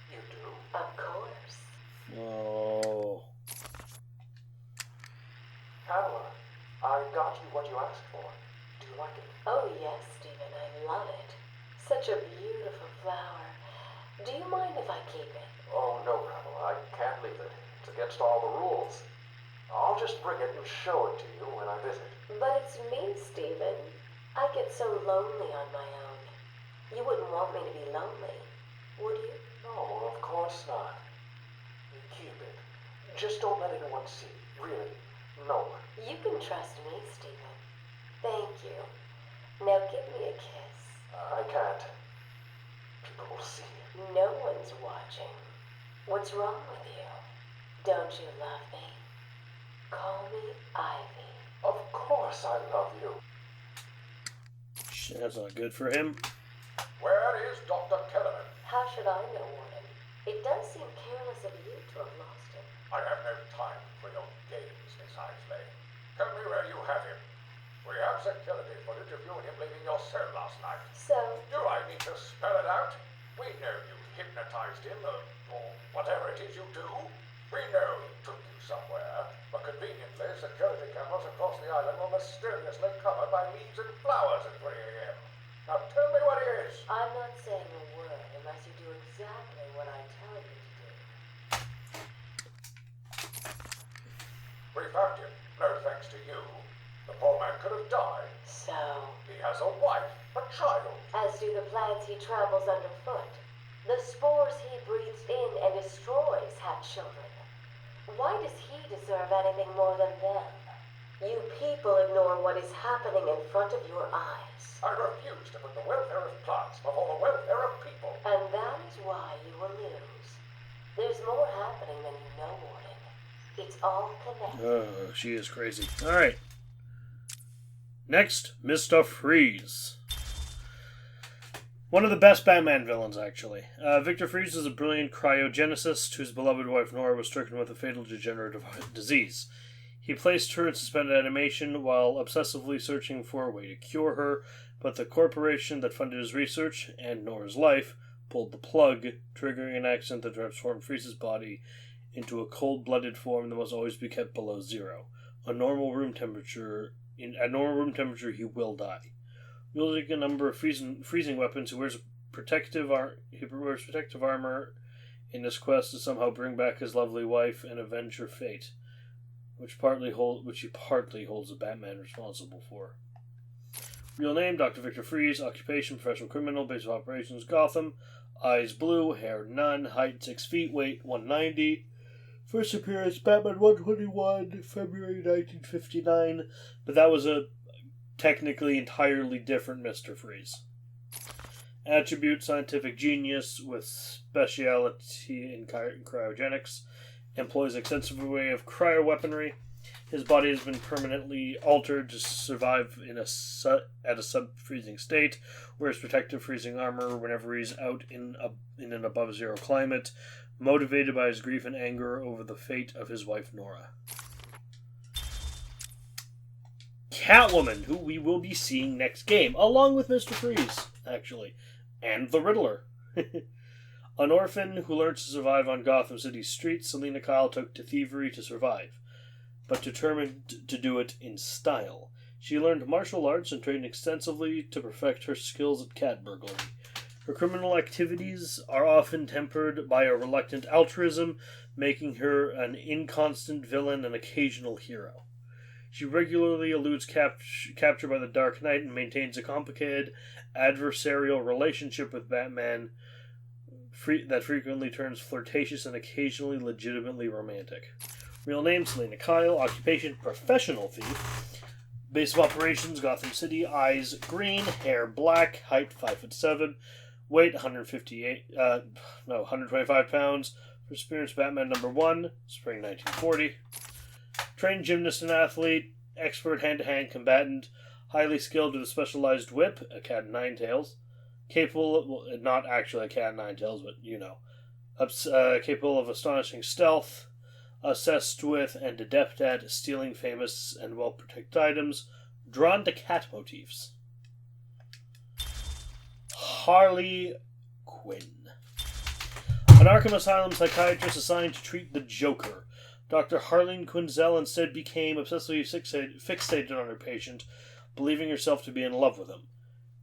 You do? Of course. Oh. Pamela, I got you what you asked for. Do you like it? Oh, yes, Stephen. I love it. Such a beautiful flower. Do you mind if I keep it? Oh, no, Pamela. I can't leave it. It's against all the rules. I'll just bring it and show it to you when I visit. But it's me, Stephen. I get so lonely on my own. You wouldn't want me to be lonely, would you? No, of course not. Keep it. Just don't let anyone see. Really. No one. You can trust me, Stephen. Thank you. Now give me a kiss. I can't. People will see. No one's watching. What's wrong with you? Don't you love me? Call me Ivy. Of course I love you. Shit, that's not good for him. Where is Dr. Kellerman? How should I know, Warden? It does seem careless of you to have lost him. I have no time for your games, Miss Isley. Tell me where you have him. We have security footage of you and him leaving your cell last night. So, Do I need to spell it out? We know you hypnotized him, or whatever it is you do. We know he took you somewhere, but conveniently, security cameras across the island were mysteriously covered by leaves and flowers at 3 a.m. Now tell me what it is. I'm not saying a word unless you do exactly what I tell you to do. We found him, no thanks to you. The poor man could have died. So, He has a wife, a child. as do the plants he tramples underfoot. The spores he breathes in and destroys have children. Why does he deserve anything more than them? You people ignore what is happening in front of your eyes. I refuse to put the welfare of plants before the welfare of people. And that is why you will lose. There's more happening than you know, Warden. It's all connected. Oh, she is crazy. Alright. Next, Mr. Freeze. One of the best Batman villains, actually. Victor Freeze is a brilliant cryogenicist whose beloved wife Nora was stricken with a fatal degenerative disease. He placed her in suspended animation while obsessively searching for a way to cure her, but the corporation that funded his research, and Nora's life, pulled the plug, triggering an accident that transformed Freeze's body into a cold-blooded form that must always be kept below zero. At normal room temperature, he will die. Wielding a number of freezing weapons, he wears protective armor in his quest to somehow bring back his lovely wife and avenge her fate. which he partly holds the Batman responsible for. Real name, Dr. Victor Fries. Occupation, professional criminal. Base of operations, Gotham. Eyes blue, hair none. Height 6 feet, weight 190. First appearance, Batman 121, February 1959. But that was a technically entirely different Mr. Freeze. Attribute, scientific genius with speciality in cryogenics. Employs extensive array of cryoweaponry. His body has been permanently altered to survive at a sub-freezing state. Wears protective freezing armor whenever he's out in an above-zero climate. Motivated by his grief and anger over the fate of his wife Nora. Catwoman, who we will be seeing next game, along with Mr. Freeze, actually, and the Riddler. An orphan who learns to survive on Gotham City's streets, Selina Kyle took to thievery to survive, but determined to do it in style. She learned martial arts and trained extensively to perfect her skills at cat burglary. Her criminal activities are often tempered by a reluctant altruism, making her an inconstant villain and occasional hero. She regularly eludes capture by the Dark Knight and maintains a complicated adversarial relationship with Batman that frequently turns flirtatious and occasionally legitimately romantic. Real name, Selina Kyle. Occupation, professional thief. Base of operations, Gotham City. Eyes green, hair black, height 5'7", weight 125 pounds. First appearance, Batman #1, spring 1940. Trained gymnast and athlete, expert hand-to-hand combatant, highly skilled with a specialized whip, a cat of nine tails. Capable, not actually a cat of nine tails, but you know. Capable of astonishing stealth, assessed with and adept at stealing famous and well-protected items, drawn to cat motifs. Harley Quinn. An Arkham Asylum psychiatrist assigned to treat the Joker. Dr. Harleen Quinzel instead became obsessively fixated on her patient, believing herself to be in love with him.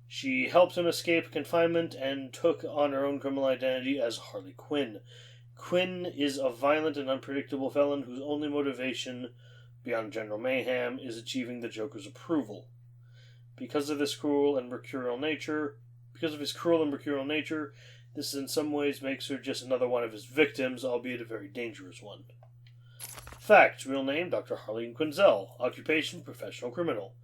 She helped him escape confinement and took on her own criminal identity as Harley Quinn. Quinn is a violent and unpredictable felon whose only motivation, beyond general mayhem, is achieving the Joker's approval. Because of his cruel and mercurial nature, this in some ways makes her just another one of his victims, albeit a very dangerous one. Fact, real name, Dr. Harleen Quinzel. Occupation, professional criminal.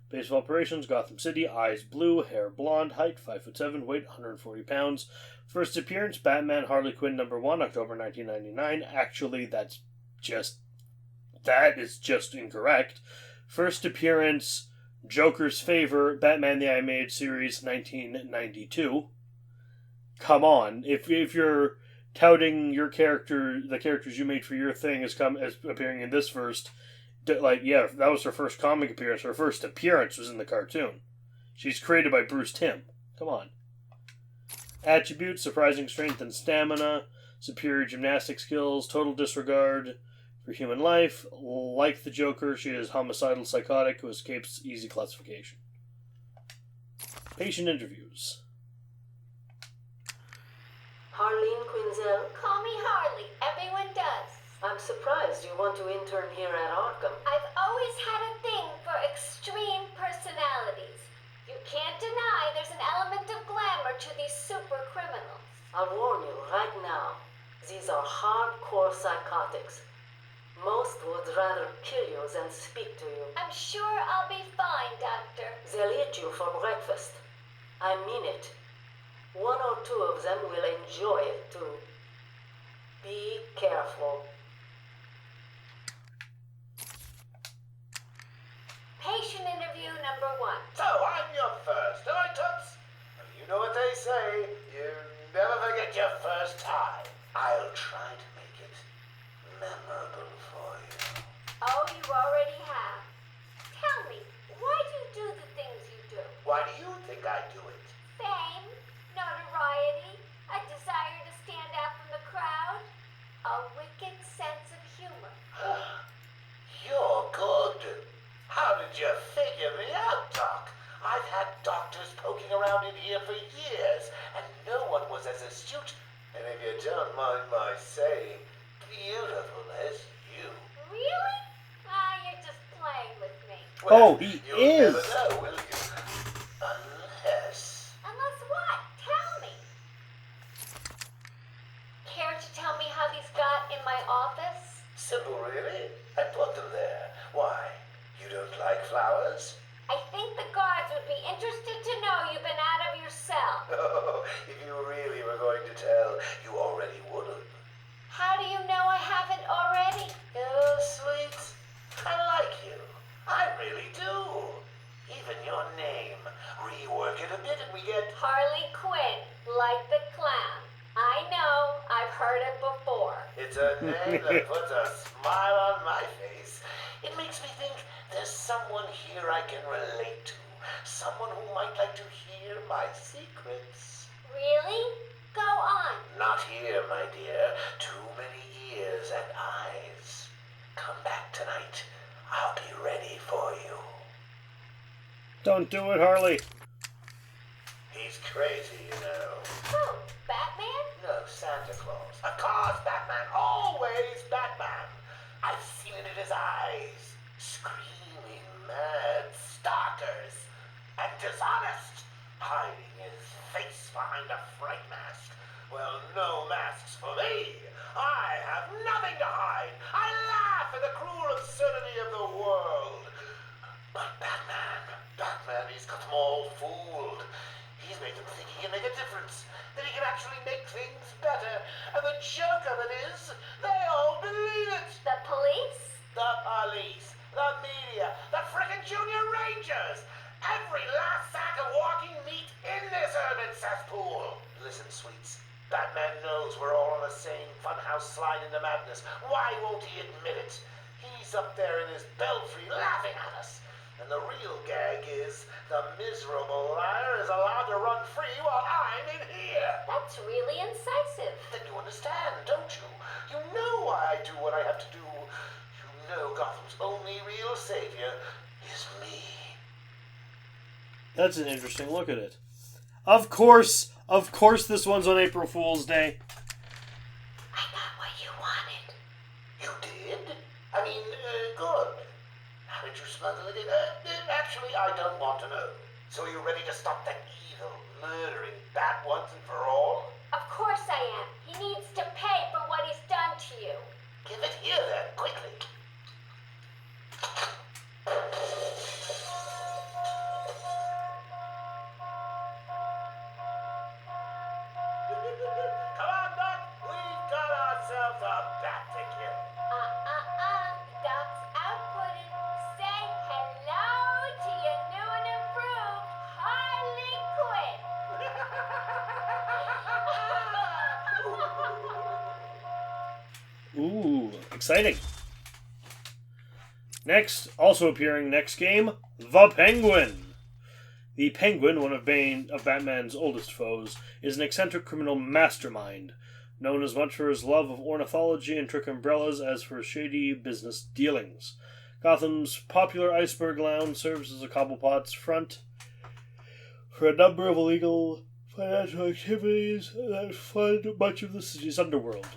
Base of operations, Gotham City. Eyes blue, hair blonde, height 5'7", weight 140 pounds. First appearance, Batman Harley Quinn #1, October 1999. Actually, that is just incorrect. First appearance, Joker's Favor, Batman the Animated Series, 1992. Come on, if you're touting your character, the characters you made for your thing as appearing in this first, that was her first comic appearance. Her first appearance was in the cartoon. She's created by Bruce Timm. Come on. Attributes, surprising strength and stamina, superior gymnastic skills, total disregard for human life. Like the Joker, she is homicidal psychotic who escapes easy classification. Patient interviews. Harleen Quinzel. Call me Harley. Everyone does. I'm surprised you want to intern here at Arkham. I've always had a thing for extreme personalities. You can't deny there's an element of glamour to these super criminals. I'll warn you right now. These are hardcore psychotics. Most would rather kill you than speak to you. I'm sure I'll be fine, Doctor. They'll eat you for breakfast. I mean it. One or two of them will enjoy it too. Be careful. Patient interview #1. So, I'm your first, am I, Toots? You know what they say, you never forget your first time. I'll try to make it memorable for you. Oh, you already have. Tell me, why do you do the things you do? Why do you think I do it? Fame, notoriety, a desire to stand out from the crowd, a wicked sense of humor. You're good. How did you figure me out, Doc? I've had doctors poking around in here for years, and no one was as astute, and if you don't mind my saying, beautiful as you. Really? Oh, he You'll is! never know, will you? Unless... Unless what? Tell me. Care to tell me how these got in my office? Simple, really. I put them there. Why? You don't like flowers? I think the guards would be interested to know you've been out of your cell. Oh, if you really were going to tell, you already would have. How do you know I haven't already? Oh, sweet. I like you. I really do. Even your name. Rework it a bit and we get... Harley Quinn, like the clown. I know, I've heard it before. It's a name that puts a smile on my face. It makes me think there's someone here I can relate to. Someone who might like to hear my secrets. Really? Go on. Not here, my dear. Too many ears and eyes. Come back tonight. I'll be ready for you. Don't do it, Harley. He's crazy, you know. Who? Batman? No, Santa Claus. Of course, Batman. Always Batman. I've seen it in his eyes. Screaming mad stalkers. And dishonest. Hiding his face behind a fright mask. Well, no masks for me. I have nothing to hide. I laugh at the cruel absurdity of the world. But Batman, he's got them all fooled. He's made them think he can make a difference, that he can actually make things better. And the joke of it is, they all believe it. The police? The police, the media, the frickin' junior rangers. Every last sack of walking meat in this urban cesspool. Listen, sweets. Batman knows we're all on the same funhouse slide into madness. Why won't he admit it? He's up there in his belfry laughing at us. And the real gag is the miserable liar is allowed to run free while I'm in here. That's really incisive. Then you understand, don't you? You know why I do what I have to do. You know Gotham's only real savior is me. That's an interesting look at it. Of course this one's on April Fool's Day. I got what you wanted. You did? I mean, good. How did you smuggle it in? Actually, I don't want to know. So you ready to stop that evil, murdering bat once and for all? Of course I am. He needs to pay for what he's done to you. Give it here then, quickly. Come on, Doc. We've got ourselves a bat to kill. Doc's outputting. Say hello to your new and improved Harley Quinn. Ooh, exciting. Next, also appearing next game, the Penguin. The Penguin, one of Batman's oldest foes, is an eccentric criminal mastermind, known as much for his love of ornithology and trick umbrellas as for his shady business dealings. Gotham's popular Iceberg Lounge serves as a cobblepot's front for a number of illegal financial activities that fund much of the city's underworld.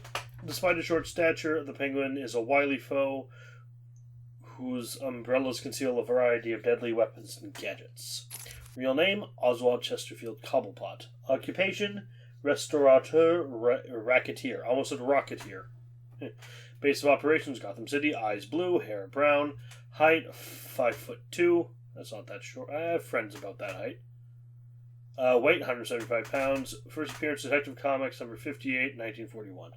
Despite his short stature, the Penguin is a wily foe whose umbrellas conceal a variety of deadly weapons and gadgets. Real name, Oswald Chesterfield Cobblepot. Occupation, restaurateur, racketeer. Almost said rocketeer. Base of operations, Gotham City. Eyes blue, hair brown. Height, 5'2". That's not that short. I have friends about that height. Weight, 175 pounds. First appearance, Detective Comics, number 58, 1941.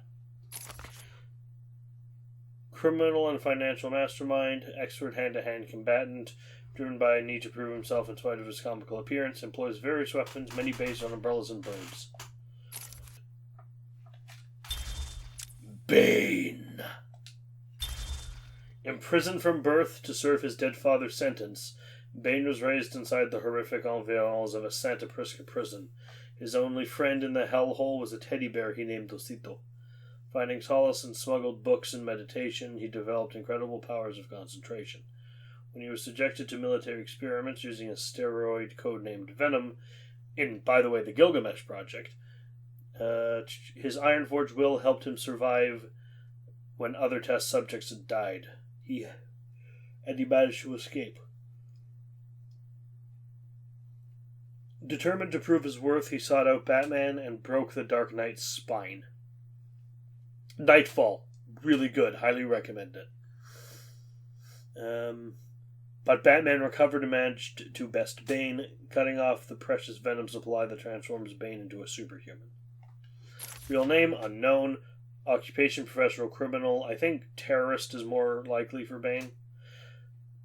Criminal and financial mastermind, expert hand-to-hand combatant, driven by a need to prove himself in spite of his comical appearance, employs various weapons, many based on umbrellas and birds. Bane. Imprisoned from birth to serve his dead father's sentence, Bane was raised inside the horrific environs of a Santa Prisca prison. His only friend in the hellhole was a teddy bear he named Dosito. Finding solace in smuggled books and meditation, he developed incredible powers of concentration. When he was subjected to military experiments using a steroid codenamed Venom, in, by the way, the Gilgamesh Project, his Ironforge will helped him survive when other test subjects had died. He managed to escape. Determined to prove his worth, he sought out Batman and broke the Dark Knight's spine. Nightfall. Really good. Highly recommend it. But Batman recovered and managed to best Bane, cutting off the precious venom supply that transforms Bane into a superhuman. Real name, unknown. Occupation, professional criminal. I think terrorist is more likely for Bane.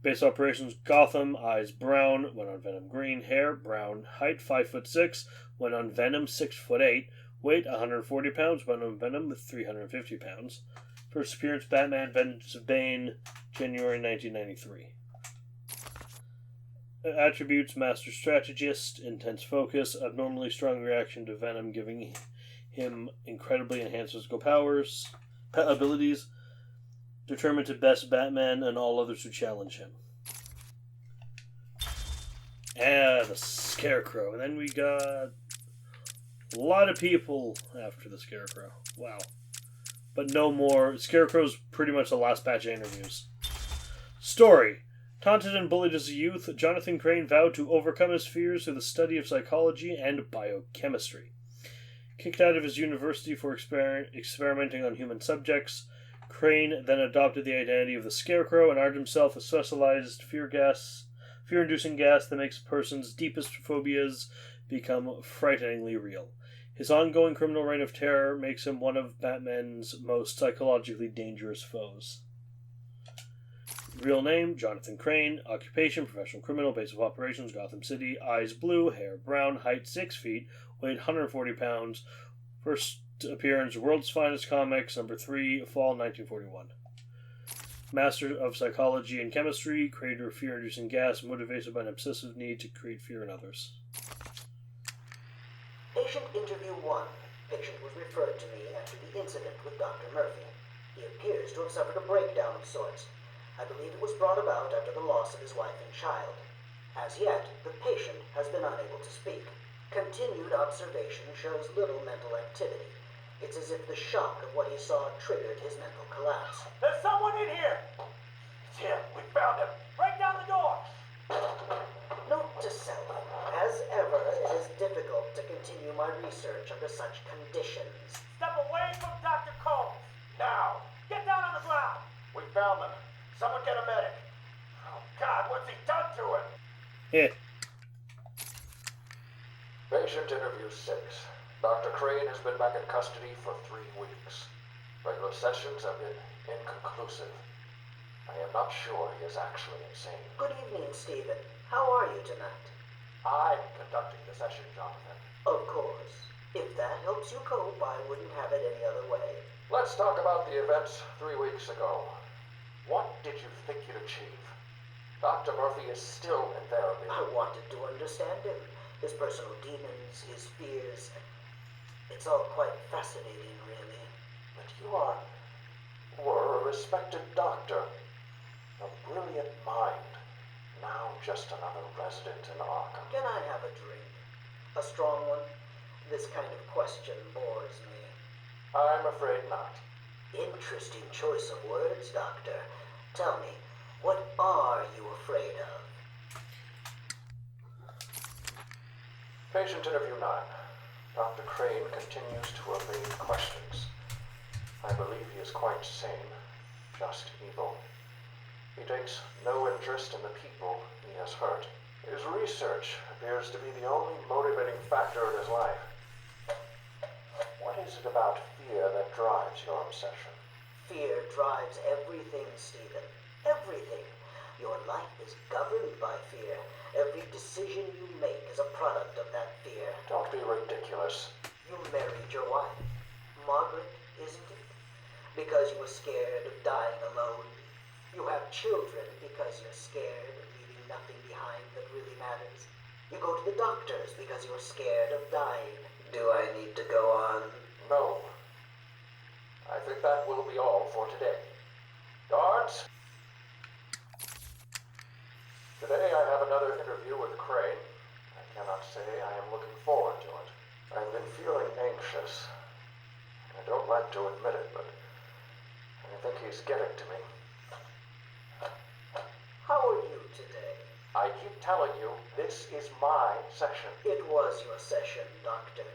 Base operations, Gotham. Eyes brown, when on Venom green. Hair brown. Height 5'6", when on Venom 6'8". Weight 140 pounds, when on Venom 350 pounds. First appearance, Batman, Vengeance of Bane, January 1993. Attributes, Master Strategist, Intense Focus, Abnormally Strong Reaction to Venom, giving him incredibly enhanced physical abilities, Determined to best Batman and all others who challenge him. The Scarecrow. And then we got a lot of people after the Scarecrow. Wow. But no more. Scarecrow's pretty much the last batch of interviews. Story. Taunted and bullied as a youth, Jonathan Crane vowed to overcome his fears through the study of psychology and biochemistry. Kicked out of his university for experimenting on human subjects, Crane then adopted the identity of the Scarecrow and armed himself with specialized fear-inducing gas that makes a person's deepest phobias become frighteningly real. His ongoing criminal reign of terror makes him one of Batman's most psychologically dangerous foes. Real name, Jonathan Crane. Occupation, professional criminal. Base of operations, Gotham City. Eyes blue, hair brown, height 6 feet, weight 140 pounds. First appearance, World's Finest Comics, number 3, fall 1941. Master of psychology and chemistry, creator of fear-inducing gas, motivated by an obsessive need to create fear in others. Patient interview 1. Patient was referred to me after the incident with Dr. Murphy. He appears to have suffered a breakdown of sorts. I believe it was brought about after the loss of his wife and child. As yet, the patient has been unable to speak. Continued observation shows little mental activity. It's as if the shock of what he saw triggered his mental collapse. There's someone in here! It's him. We found him. Break down the door! Note to self. As ever, it is difficult to continue my research under such conditions. Step away from Dr. Combs! Now! Get down on the ground! We found them. Someone get a medic. Oh, God, what's he done to him? Patient interview 6. Dr. Crane has been back in custody for 3 weeks. Regular sessions have been inconclusive. I am not sure he is actually insane. Good evening, Stephen. How are you tonight? I'm conducting the session, Jonathan. Of course. If that helps you cope, I wouldn't have it any other way. Let's talk about the events 3 weeks ago. What did you think you'd achieve? Dr. Murphy is still in therapy. I wanted to understand him. His personal demons, his fears. It's all quite fascinating, really. But you were a respected doctor. A brilliant mind. Now just another resident in Arkham. Can I have a drink? A strong one? This kind of question bores me. I'm afraid not. Interesting choice of words, Doctor. Tell me, what are you afraid of? Patient interview 9. Dr. Crane continues to evade questions. I believe he is quite sane, just evil. He takes no interest in the people he has hurt. His research appears to be the only motivating factor in his life. What is it about fear that drives your obsession? Fear drives everything, Stephen. Everything. Your life is governed by fear. Every decision you make is a product of that fear. Don't be ridiculous. You married your wife. Margaret, isn't it? Because you were scared of dying alone. You have children because you're scared of leaving nothing behind that really matters. You go to the doctors because you're scared of dying. Do I need to go on? No. I think that will be all for today. Guards? Today I have another interview with Crane. I cannot say I am looking forward to it. I've been feeling anxious. I don't like to admit it, but I think he's getting to me. How are you today? I keep telling you, this is my session. It was your session, Doctor,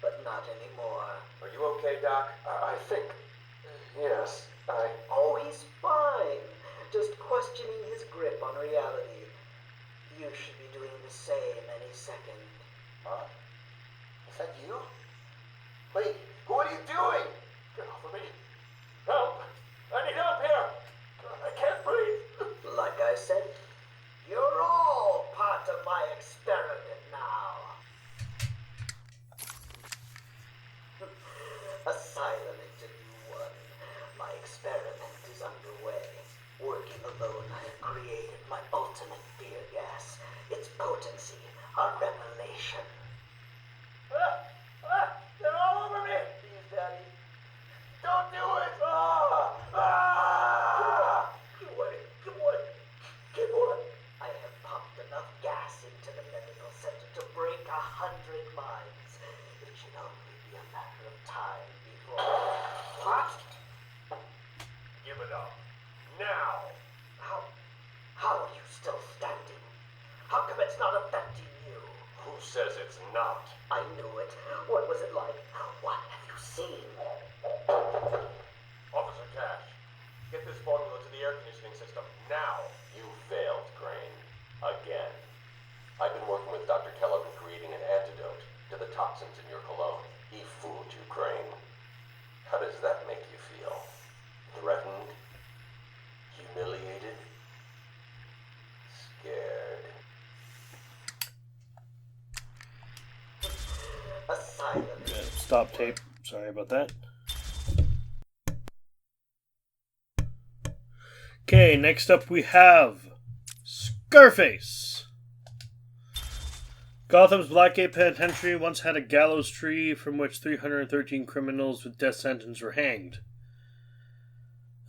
but not anymore. Are you okay, Doc? I think... yes, Oh, he's fine. Just questioning his grip on reality. You should be doing the same any second. Huh? Is that you? Wait, what are you doing? Get off of me. Help! I need help here! I can't breathe. Like I said, you're all part of my experiment now. Asylum Interview 1. My experiment is underway. Working alone, I have created my ultimate fear gas. Its potency, a revelation. They're all over me! Please, Daddy. Don't do it! Give away. I have pumped enough gas into the medical center to break 100 minds. It should only be a matter of time before... What? Give it up. Now! How are you still standing? How come it's not affecting you? Who says it's not? I knew it. What was it like? What have you seen? Officer Cash, get this formula to the air conditioning system now. You failed, Crane. Again. I've been working with Dr. Kellogg in creating an antidote to the toxins in your cologne. He fooled you, Crane. How does that make you feel? Threatened? Humiliated? Scared? Asylum. Stop tape. Sorry about that. Okay, next up we have Scarface. Gotham's Blackgate Penitentiary once had a gallows tree from which 313 criminals with death sentence were hanged.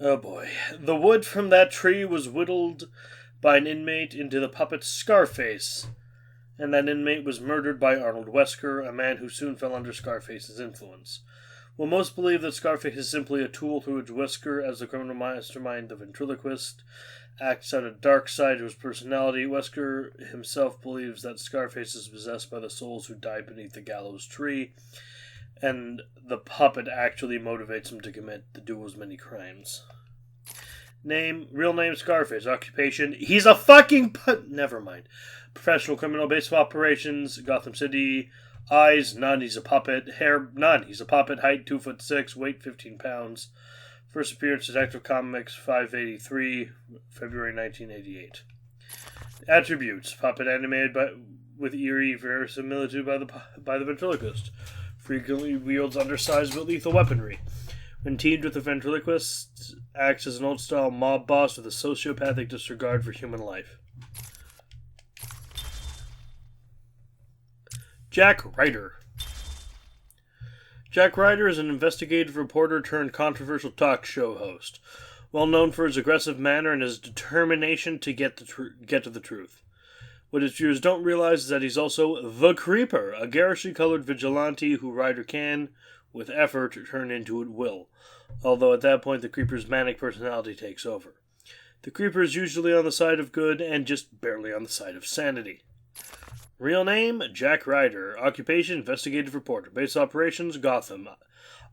Oh boy. The wood from that tree was whittled by an inmate into the puppet Scarface, and that inmate was murdered by Arnold Wesker, a man who soon fell under Scarface's influence. While most believe that Scarface is simply a tool through which Wesker, as the criminal mastermind, the ventriloquist, acts out a dark side to his personality, Wesker himself believes that Scarface is possessed by the souls who died beneath the gallows tree, and the puppet actually motivates him to commit the duo's many crimes. Real name Scarface. Occupation, he's a fucking never mind. Professional criminal, base of operations, Gotham City. Eyes, none, he's a puppet. Hair, none, he's a puppet. Height, 2'6", weight 15 pounds. First appearance, Detective Comics 583, February 1988. Attributes: puppet animated with eerie verisimilitude by the ventriloquist. Frequently wields undersized but lethal weaponry. When teamed with the ventriloquist, acts as an old-style mob boss with a sociopathic disregard for human life. Jack Ryder. Jack Ryder is an investigative reporter turned controversial talk show host, well known for his aggressive manner and his determination to get to the truth. What his viewers don't realize is that he's also the Creeper, a garishly colored vigilante who Ryder can, with effort, turn into at will, although at that point the Creeper's manic personality takes over. The Creeper is usually on the side of good and just barely on the side of sanity. Real name, Jack Ryder. Occupation, investigative reporter. Base operations, Gotham.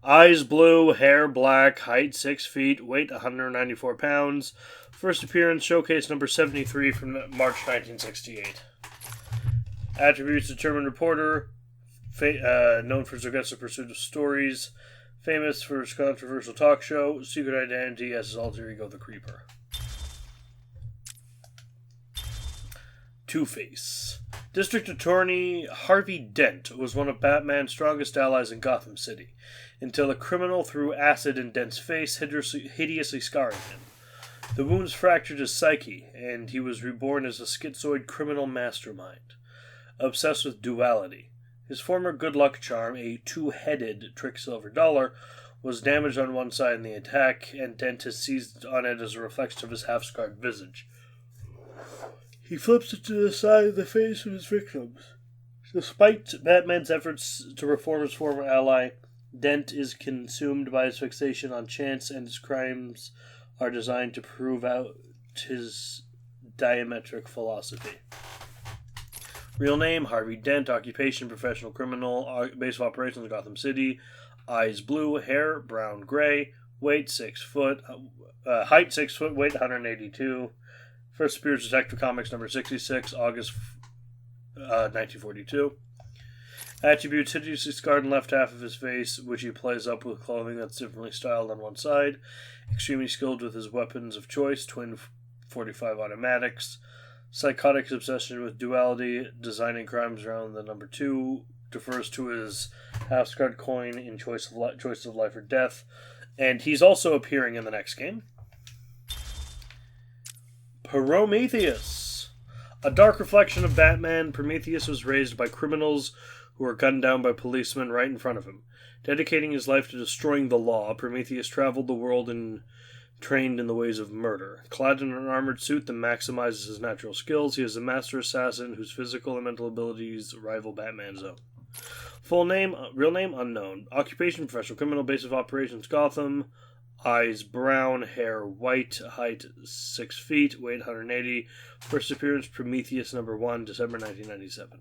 Eyes blue, hair black, height 6 feet, weight 194 pounds. First appearance, showcase number 73 from March 1968. Attributes, determined reporter. Known for his aggressive pursuit of stories. Famous for his controversial talk show. Secret identity as his alter ego, the Creeper. Two-Face. District Attorney Harvey Dent was one of Batman's strongest allies in Gotham City, until a criminal threw acid in Dent's face, hideously scarring him. The wounds fractured his psyche, and he was reborn as a schizoid criminal mastermind, obsessed with duality. His former good luck charm, a two-headed trick-silver dollar, was damaged on one side in the attack, and Dent has seized on it as a reflection of his half-scarred visage. He flips it to the side of the face of his victims. Despite Batman's efforts to reform his former ally, Dent is consumed by his fixation on chance, and his crimes are designed to prove out his diametric philosophy. Real name, Harvey Dent. Occupation, professional criminal. Base of operations, Gotham City. Eyes blue. Hair, brown-gray. Weight, 6 foot. Height, 6 foot. Weight, 182. First appears Detective Comics number 66, August 1942. Attributes: hideously scarred in left half of his face, which he plays up with clothing that's differently styled on one side. Extremely skilled with his weapons of choice, twin .45 automatics. Psychotic obsession with duality, designing crimes around the number 2. Defers to his half-scarred coin in choice of life or death. And he's also appearing in the next game. Prometheus. A dark reflection of Batman, Prometheus was raised by criminals who were gunned down by policemen right in front of him. Dedicating his life to destroying the law, Prometheus traveled the world and trained in the ways of murder. Clad in an armored suit that maximizes his natural skills, he is a master assassin whose physical and mental abilities rival Batman's own. Full name, real name, unknown. Occupation, professional criminal. Base of operations, Gotham. Eyes brown, hair white, height 6 feet, weight 180. First appearance, Prometheus number 1, December 1997.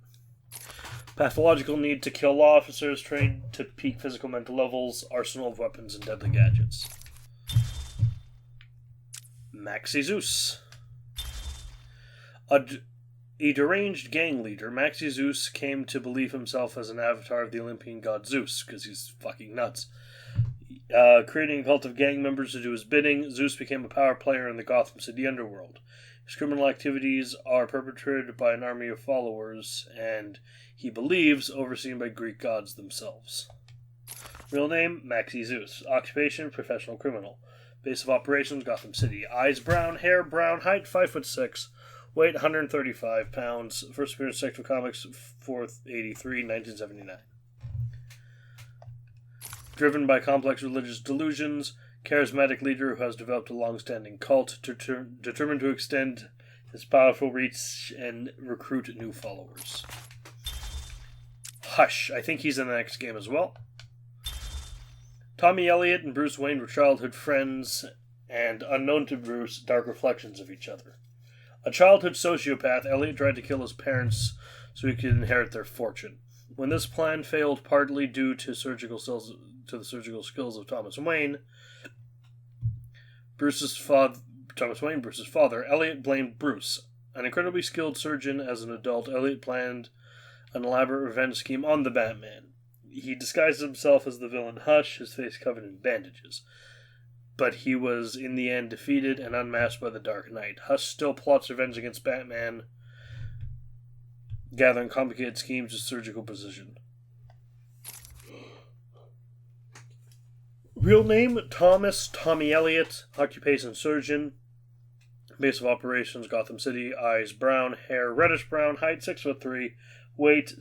Pathological need to kill law officers, trained to peak physical mental levels, arsenal of weapons and deadly gadgets. Maxi Zeus. A deranged gang leader, Maxi Zeus came to believe himself as an avatar of the Olympian god Zeus, because he's fucking nuts. Creating a cult of gang members to do his bidding, Zeus became a power player in the Gotham City underworld. His criminal activities are perpetrated by an army of followers, and he believes overseen by Greek gods themselves. Real name, Maxi Zeus. Occupation, professional criminal. Base of operations, Gotham City. Eyes brown, hair brown, height 5'6", weight 135 pounds. First appearance, Detective Comics 483, 1979. Driven by complex religious delusions, charismatic leader who has developed a long-standing cult, determined to extend his powerful reach and recruit new followers. Hush. I think he's in the next game as well. Tommy Elliot and Bruce Wayne were childhood friends, and unknown to Bruce, dark reflections of each other. A childhood sociopath, Elliot tried to kill his parents so he could inherit their fortune. When this plan failed, partly due to the surgical skills of Thomas Wayne, Bruce's father, Elliot blamed Bruce. An incredibly skilled surgeon as an adult, Elliot planned an elaborate revenge scheme on the Batman. He disguised himself as the villain Hush, his face covered in bandages. But he was, in the end, defeated and unmasked by the Dark Knight. Hush still plots revenge against Batman, gathering complicated schemes with surgical precision. Real name, Tommy Elliot. Occupation, surgeon. Base of operations, Gotham City. Eyes brown, hair reddish brown, height 6'3", weight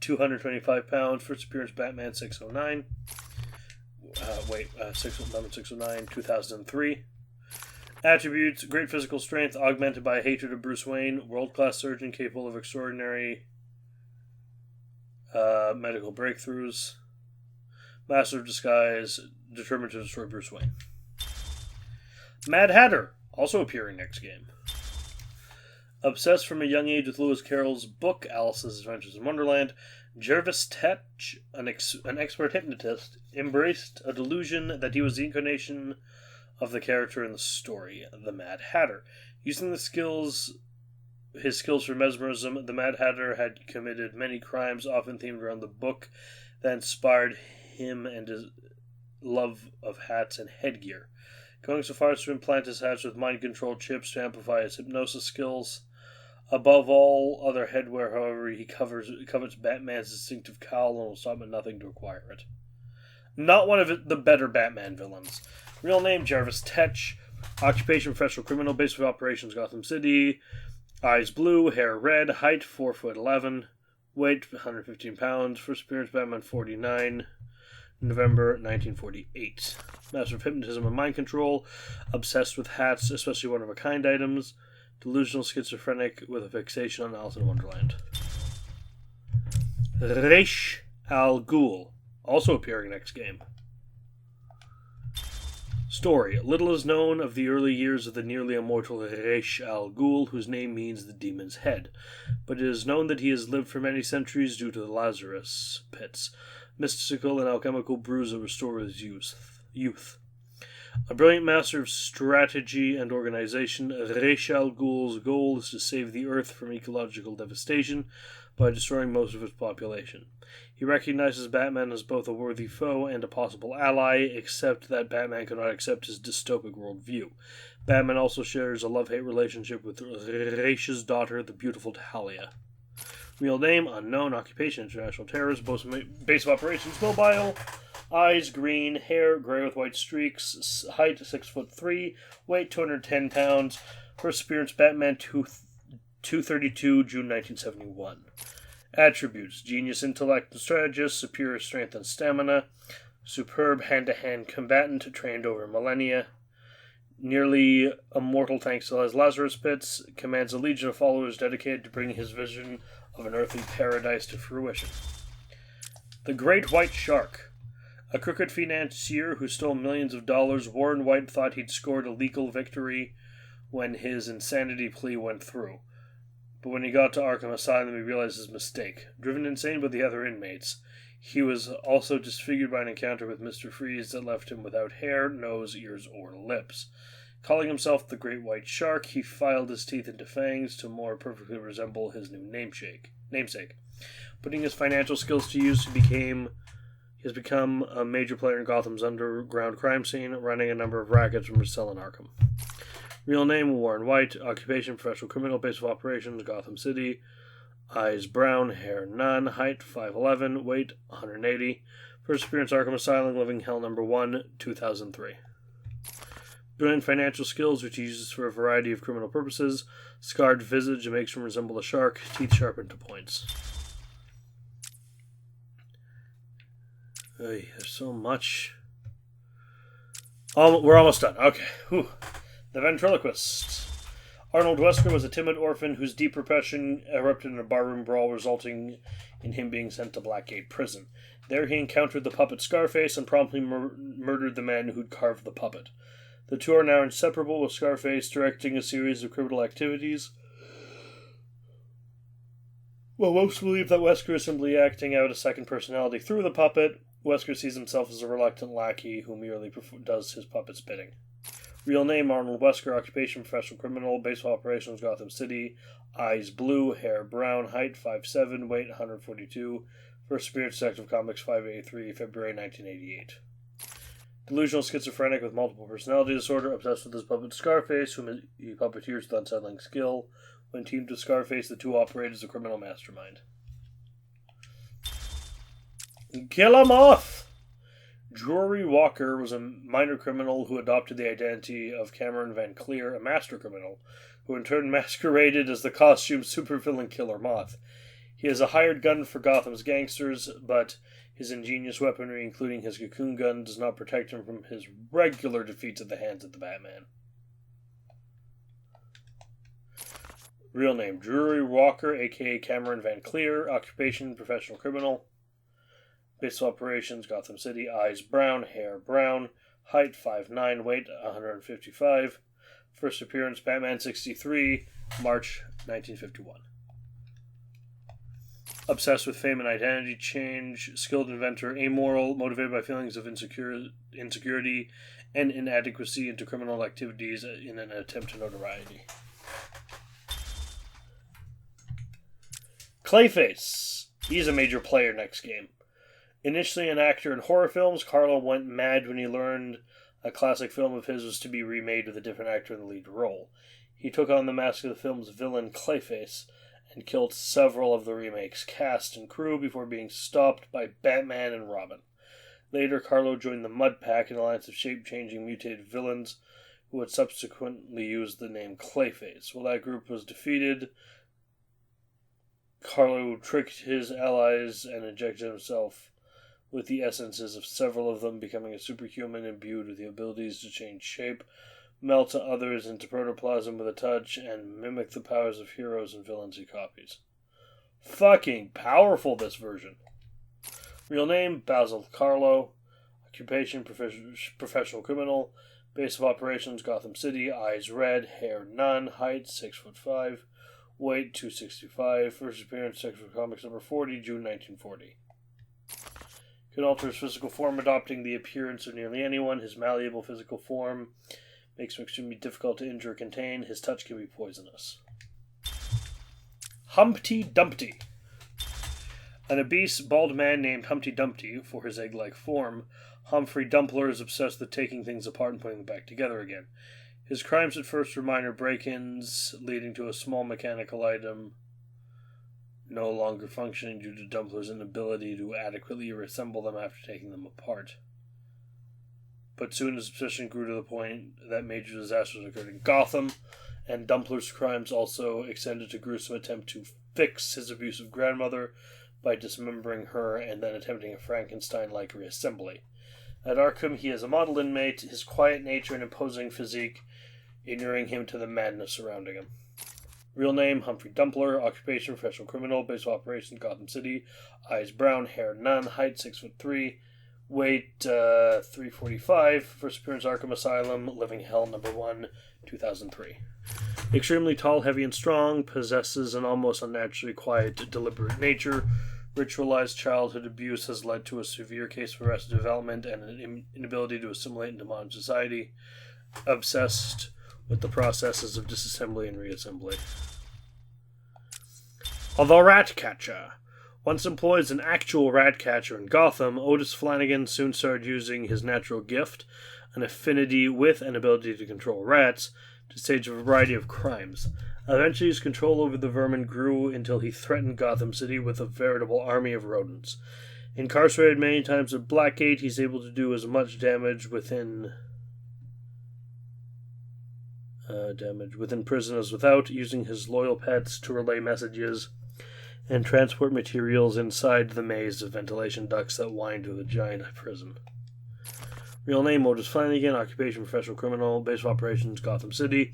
225 pounds. First appearance, Batman 609. Number 609, 2003. Attributes: great physical strength, augmented by hatred of Bruce Wayne. World-class surgeon capable of extraordinary medical breakthroughs. Master of disguise, determined to destroy Bruce Wayne. Mad Hatter, also appearing next game. Obsessed from a young age with Lewis Carroll's book Alice's Adventures in Wonderland, Jervis Tetch, an expert hypnotist, embraced a delusion that he was the incarnation of the character in the story, the Mad Hatter. Using his skills for mesmerism, the Mad Hatter had committed many crimes, often themed around the book, that inspired him and his love of hats and headgear. Going so far as to implant his hats with mind-controlled chips to amplify his hypnosis skills. Above all other headwear, however, he covers Batman's distinctive cowl and will stop at nothing to acquire it. Not one of the better Batman villains. Real name, Jervis Tetch. Occupation, professional criminal. Base of operations, Gotham City. Eyes blue, hair red, height 4'11", weight 115 pounds. First appearance, Batman 49, November 1948. Master of hypnotism and mind control. Obsessed with hats, especially one-of-a-kind items. Delusional schizophrenic with a fixation on Alice in Wonderland. Ra's al Ghul, also appearing next game. Story. Little is known of the early years of the nearly immortal Ra's al Ghul, whose name means the demon's head, but it is known that he has lived for many centuries due to the Lazarus pits, mystical and alchemical brews that restore his youth. A brilliant master of strategy and organization, Ra's al Ghul's goal is to save the Earth from ecological devastation by destroying most of its population. He recognizes Batman as both a worthy foe and a possible ally, except that Batman cannot accept his dystopic worldview. Batman also shares a love-hate relationship with Ra's daughter, the beautiful Talia. Real name, unknown. Occupation, international terrorist. Base of operations, mobile. Eyes, green. Hair, gray with white streaks. Height, 6'3". Weight, 210 pounds. First appearance, Batman 232, June 1971. Attributes: genius intellect and strategist, superior strength and stamina, superb hand-to-hand combatant trained over millennia, nearly immortal thanks to his Lazarus pits, commands a legion of followers dedicated to bringing his vision of an earthly paradise to fruition. The Great White Shark. A crooked financier who stole millions of dollars, Warren White thought he'd scored a legal victory when his insanity plea went through. But when he got to Arkham Asylum, he realized his mistake. Driven insane by the other inmates, he was also disfigured by an encounter with Mr. Freeze that left him without hair, nose, ears, or lips. Calling himself the Great White Shark, he filed his teeth into fangs to more perfectly resemble his new namesake. Putting his financial skills to use, he has become a major player in Gotham's underground crime scene, running a number of rackets from Marcel and Arkham. Real name, Warren White. Occupation, professional criminal. Base of operations, Gotham City. Eyes brown, hair none. Height, 5'11". Weight, 180. First appearance, Arkham Asylum, Living Hell No. 1, 2003. Brilliant financial skills, which he uses for a variety of criminal purposes. Scarred visage makes him resemble a shark. Teeth sharpened to points. There's so much. We're almost done. Okay. Whew. The Ventriloquist. Arnold Wesker was a timid orphan whose deep repression erupted in a barroom brawl, resulting in him being sent to Blackgate Prison. There he encountered the puppet Scarface and promptly murdered the man who'd carved the puppet. The two are now inseparable, with Scarface directing a series of criminal activities. While most believe that Wesker is simply acting out a second personality through the puppet, Wesker sees himself as a reluctant lackey who merely does his puppet's bidding. Real name, Arnold Wesker. Occupation, professional criminal. Base of operations, Gotham City. Eyes blue, hair brown. Height, 5'7", weight, 142. First appearance, Detective Comics 583, February 1988. Delusional schizophrenic with multiple personality disorder, obsessed with his puppet Scarface, whom he puppeteers with unsettling skill. When teamed with Scarface, the two operate as a criminal mastermind. Kill 'em off! Drury Walker was a minor criminal who adopted the identity of Cameron Van Cleer, a master criminal, who in turn masqueraded as the costume supervillain Killer Moth. He is a hired gun for Gotham's gangsters, but his ingenious weaponry, including his cocoon gun, does not protect him from his regular defeats at the hands of the Batman. Real name, Drury Walker, a.k.a. Cameron Van Cleer. Occupation, professional criminal. Base of operations, Gotham City. Eyes brown, hair brown. Height, 5'9", weight, 155. First appearance, Batman 63, March 1951. Obsessed with fame and identity change, skilled inventor, amoral, motivated by feelings of insecurity and inadequacy into criminal activities in an attempt to notoriety. Clayface. He's a major player next game. Initially an actor in horror films, Carlo went mad when he learned a classic film of his was to be remade with a different actor in the lead role. He took on the mask of the film's villain, Clayface, and killed several of the remake's cast and crew before being stopped by Batman and Robin. Later, Carlo joined the Mud Pack, an alliance of shape-changing mutated villains who would subsequently use the name Clayface. While that group was defeated, Carlo tricked his allies and injected himself with the essences of several of them, becoming a superhuman imbued with the abilities to change shape, melt others into protoplasm with a touch, and mimic the powers of heroes and villains he copies. Fucking powerful, this version. Real name, Basil Carlo. Occupation, professional criminal. Base of operations, Gotham City. Eyes red, hair none. Height 6'5", weight 265. First appearance, Detective Comics number 40, June 1940. Can alter his physical form, adopting the appearance of nearly anyone. His malleable physical form makes him extremely difficult to injure or contain. His touch can be poisonous. Humpty Dumpty. An obese, bald man named Humpty Dumpty, for his egg-like form, Humphrey Dumpler is obsessed with taking things apart and putting them back together again. His crimes at first were minor break-ins, leading to a small mechanical item no longer functioning due to Dumpler's inability to adequately reassemble them after taking them apart. But soon his obsession grew to the point that major disasters occurred in Gotham, and Dumpler's crimes also extended to gruesome attempt to fix his abusive grandmother by dismembering her and then attempting a Frankenstein-like reassembly. At Arkham, he is a model inmate, his quiet nature and imposing physique inuring him to the madness surrounding him. Real name, Humphrey Dumpler. Occupation, professional criminal. Base of operations, Gotham City. Eyes brown, hair none. Height 6'3", weight 345. First appearance, Arkham Asylum. Living Hell number 1, 2003. Extremely tall, heavy, and strong. Possesses an almost unnaturally quiet, deliberate nature. Ritualized childhood abuse has led to a severe case of arrested development and an inability to assimilate into modern society. Obsessed with the processes of disassembly and reassembly. The Rat Catcher. Once employed as an actual rat catcher in Gotham, Otis Flanagan soon started using his natural gift, an affinity with and ability to control rats, to stage a variety of crimes. Eventually, his control over the vermin grew until he threatened Gotham City with a veritable army of rodents. Incarcerated many times at Blackgate, he's able to do as much damage within prison as without, using his loyal pets to relay messages and transport materials inside the maze of ventilation ducts that wind to the giant prison. Real name, Otis Flanagan. Occupation, professional criminal. Base of operations, Gotham City.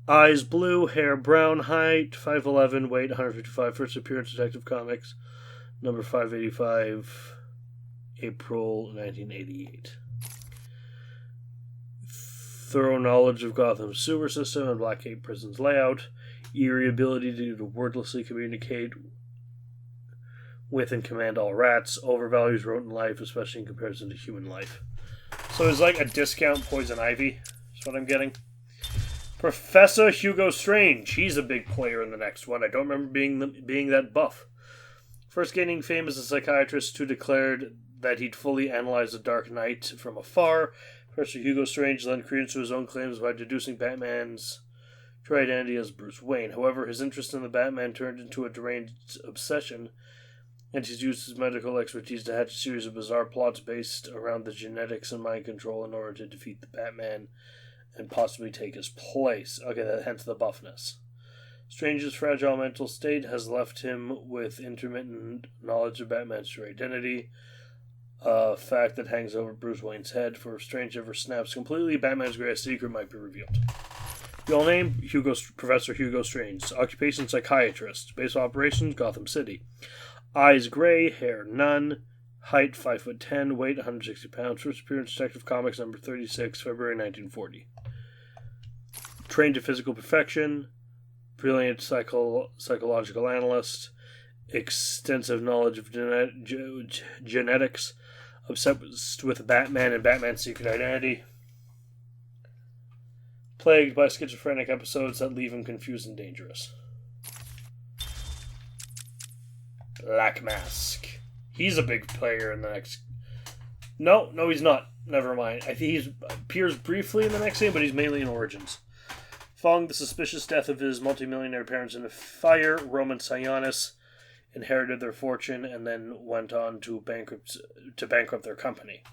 Eyes blue, hair brown. Height 5'11", weight 155. First appearance, Detective Comics number 585, April 1988. Thorough knowledge of Gotham's sewer system and Blackgate Prison's layout. Eerie ability to wordlessly communicate with and command all rats. Overvalues rodent life, especially in comparison to human life. So it's like a discount Poison Ivy. That's what I'm getting. Professor Hugo Strange. He's a big player in the next one. I don't remember being that buff. First gaining fame as a psychiatrist who declared that he'd fully analyzed the Dark Knight from afar, Professor Hugo Strange lent credence to his own claims by deducing Batman's true identity as Bruce Wayne. However, his interest in the Batman turned into a deranged obsession, and he's used his medical expertise to hatch a series of bizarre plots based around the genetics and mind control in order to defeat the Batman and possibly take his place. Okay, hence the buffness. Strange's fragile mental state has left him with intermittent knowledge of Batman's true identity, a fact that hangs over Bruce Wayne's head, for if Strange ever snaps completely, Batman's greatest secret might be revealed. Real name, Professor Hugo Strange. Occupation, psychiatrist. Base of operations, Gotham City. Eyes gray, hair none. Height 5'10", weight 160 pounds. First appearance, Detective Comics number 36, February 1940. Trained to physical perfection. Brilliant psychological analyst. Extensive knowledge of genetics. Obsessed with Batman and Batman's secret identity. Plagued by schizophrenic episodes that leave him confused and dangerous. Black Mask. He's a big player in the next... No, he's not. Never mind. I think he appears briefly in the next game, but he's mainly in Origins. Following the suspicious death of his multimillionaire parents in a fire, Roman Sionis inherited their fortune and then went on to bankrupt their company.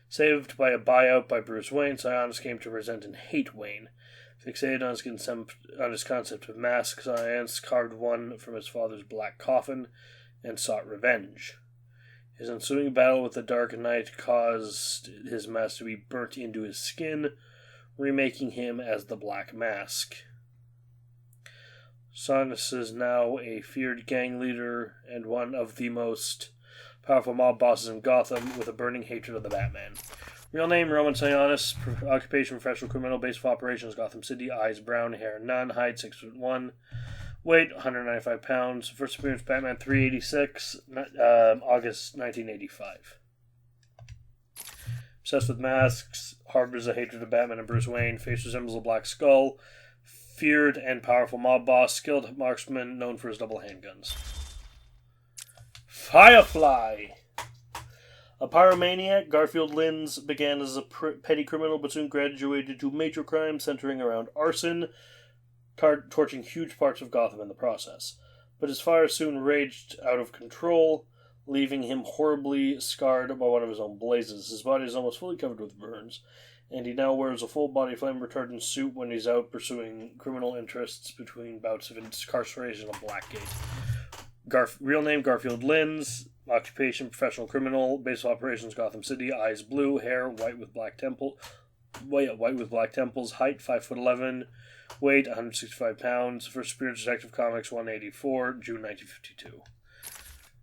Saved by a buyout by Bruce Wayne, Sionis came to resent and hate Wayne. Fixated on his concept of mask, Sionis carved one from his father's black coffin and sought revenge. His ensuing battle with the Dark Knight caused his mask to be burnt into his skin, remaking him as the Black Mask. Sionis is now a feared gang leader and one of the most powerful mob bosses in Gotham, with a burning hatred of the Batman. Real name, Roman Sionis. Occupation, professional criminal. Base of operations, Gotham City. Eyes brown, hair none. Height, 6'1". Weight, 195 pounds. First appearance, Batman 386, August 1985. Obsessed with masks. Harbors a hatred of Batman and Bruce Wayne. Face resembles a black skull. Feared and powerful mob boss. Skilled marksman known for his double handguns. Firefly. A pyromaniac, Garfield Linz began as a petty criminal but soon graduated to major crimes centering around arson, torching huge parts of Gotham in the process. But his fire soon raged out of control, leaving him horribly scarred by one of his own blazes. His body is almost fully covered with burns, and he now wears a full-body flame-retardant suit when he's out pursuing criminal interests between bouts of incarceration on Blackgate. Real name, Garfield Linz. Occupation, professional criminal. Base of operations, Gotham City. Eyes blue. Hair white with black temples. Height 5'11". Weight 165 pounds. First appearance, Detective Comics 184, June 1952.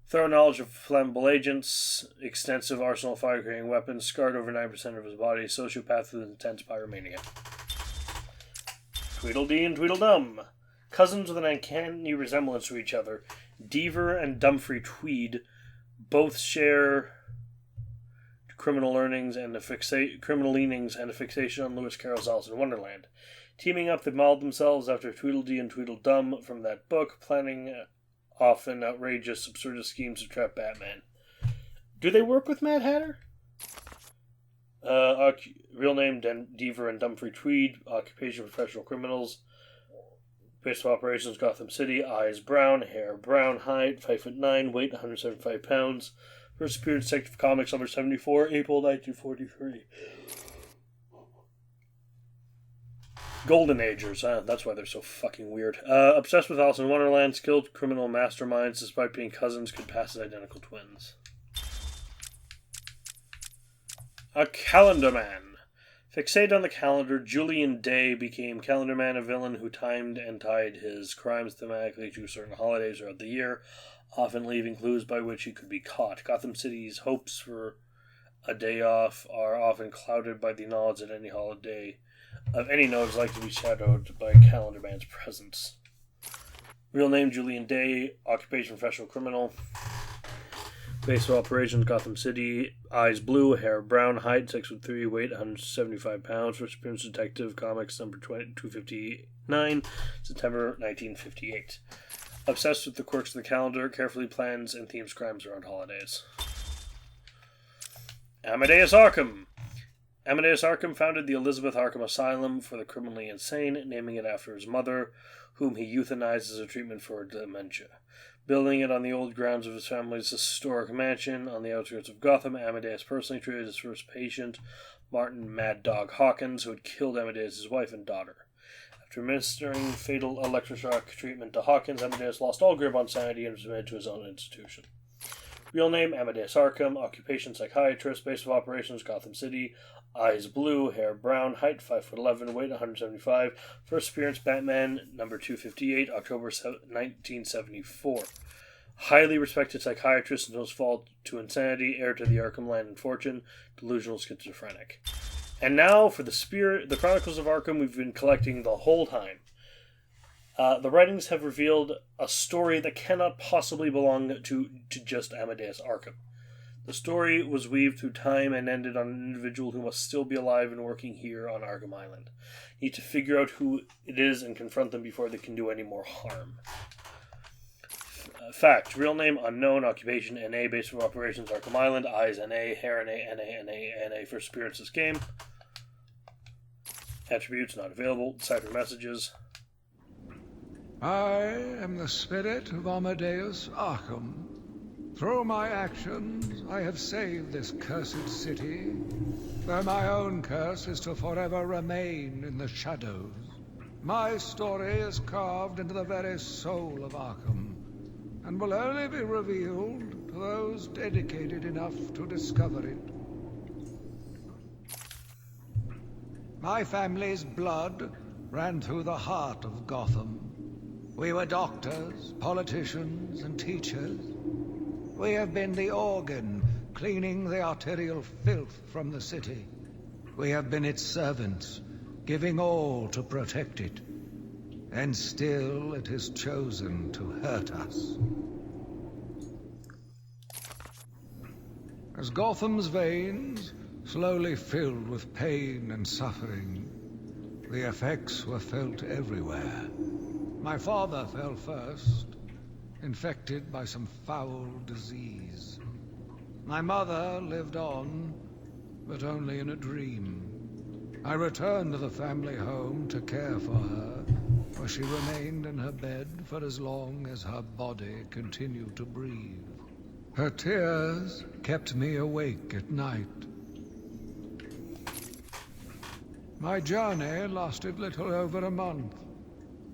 Thorough knowledge of flammable agents. Extensive arsenal of fire-creating weapons. Scarred over 9% of his body. Sociopath with intense pyromania. Tweedledee and Tweedledum. Cousins with an uncanny resemblance to each other. Deaver and Dumfrey Tweed both share criminal leanings and a fixation on Lewis Carroll's Alice in Wonderland. Teaming up, they modeled themselves after Tweedledee and Tweedledum from that book, planning often outrageous, absurdist schemes to trap Batman. Do they work with Mad Hatter? Real name, Deaver and Dumfrey Tweed. Occupation, professional criminals. Base of operations, Gotham City. Eyes brown, hair brown. Height 5'9", weight 175 pounds. First appearance, Detective Comics number 74, April 1943. Golden Agers, that's why they're so fucking weird. Obsessed with Alice in Wonderland, skilled criminal masterminds, despite being cousins, could pass as identical twins. A Calendar Man. Fixated on the calendar, Julian Day became Calendar Man, a villain who timed and tied his crimes thematically to certain holidays throughout the year, often leaving clues by which he could be caught. Gotham City's hopes for a day off are often clouded by the knowledge that any holiday of any note is likely to be shadowed by Calendar Man's presence. Real name, Julian Day. Occupation, professional criminal. Base of operations, Gotham City. Eyes blue, hair brown. Height 6'3", weight 175 pounds. First appearance, Detective Comics number 259, September 1958. Obsessed with the quirks of the calendar, carefully plans and themes crimes around holidays. Amadeus Arkham. Amadeus Arkham founded the Elizabeth Arkham Asylum for the criminally insane, naming it after his mother, whom he euthanized as a treatment for dementia. Building it on the old grounds of his family's historic mansion on the outskirts of Gotham, Amadeus personally treated his first patient, Martin Mad Dog Hawkins, who had killed Amadeus' wife and daughter. After administering fatal electroshock treatment to Hawkins, Amadeus lost all grip on sanity and was admitted to his own institution. Real name, Amadeus Arkham. Occupation, psychiatrist. Base of operations, Gotham City. Eyes blue, hair brown. Height 5'11", weight 175. First appearance, Batman number 258, October 1974. Highly respected psychiatrist and knows fall to insanity, heir to the Arkham land and fortune, delusional schizophrenic. And now for the Chronicles of Arkham we've been collecting the whole time. The writings have revealed a story that cannot possibly belong to just Amadeus Arkham. The story was weaved through time and ended on an individual who must still be alive and working here on Arkham Island. You need to figure out who it is and confront them before they can do any more harm. Fact. Real name unknown. Occupation NA. Base of operations Arkham Island. Eyes NA. Hair NA. First appearance this game. Attributes not available. Cipher messages. I am the spirit of Amadeus Arkham. Through my actions, I have saved this cursed city, though my own curse is to forever remain in the shadows. My story is carved into the very soul of Arkham, and will only be revealed to those dedicated enough to discover it. My family's blood ran through the heart of Gotham. We were doctors, politicians, and teachers. We have been the organ cleaning the arterial filth from the city. We have been its servants, giving all to protect it. And still it has chosen to hurt us. As Gotham's veins slowly filled with pain and suffering, the effects were felt everywhere. My father fell first, infected by some foul disease. My mother lived on, but only in a dream. I returned to the family home to care for her, where she remained in her bed for as long as her body continued to breathe. Her tears kept me awake at night. My journey lasted little over a month.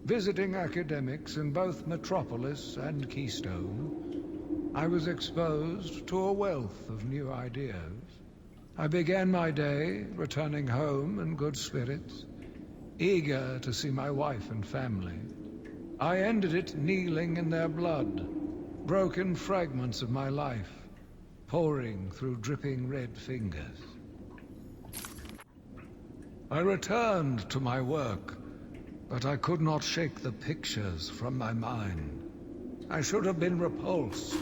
Visiting academics in both Metropolis and Keystone, I was exposed to a wealth of new ideas. I began my day returning home in good spirits, eager to see my wife and family. I ended it kneeling in their blood, broken fragments of my life, pouring through dripping red fingers. I returned to my work, but I could not shake the pictures from my mind. I should have been repulsed,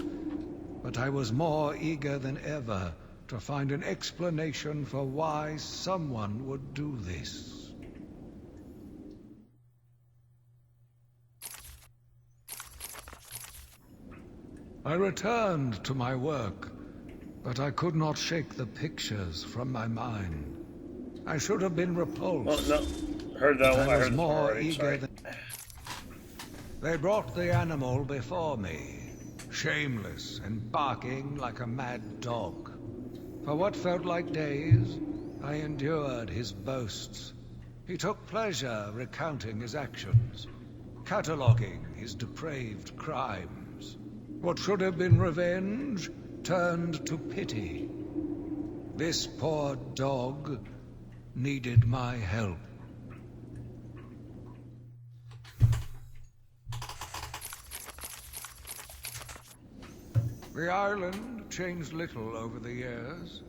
but I was more eager than ever to find an explanation for why someone would do this. I returned to my work, but I could not shake the pictures from my mind. I should have been repulsed. Well, no. Heard that one. I was more eager than... They brought the animal before me, shameless and barking like a mad dog. For what felt like days, I endured his boasts. He took pleasure recounting his actions, cataloguing his depraved crimes. What should have been revenge turned to pity. This poor dog needed my help. The island changed little over the years.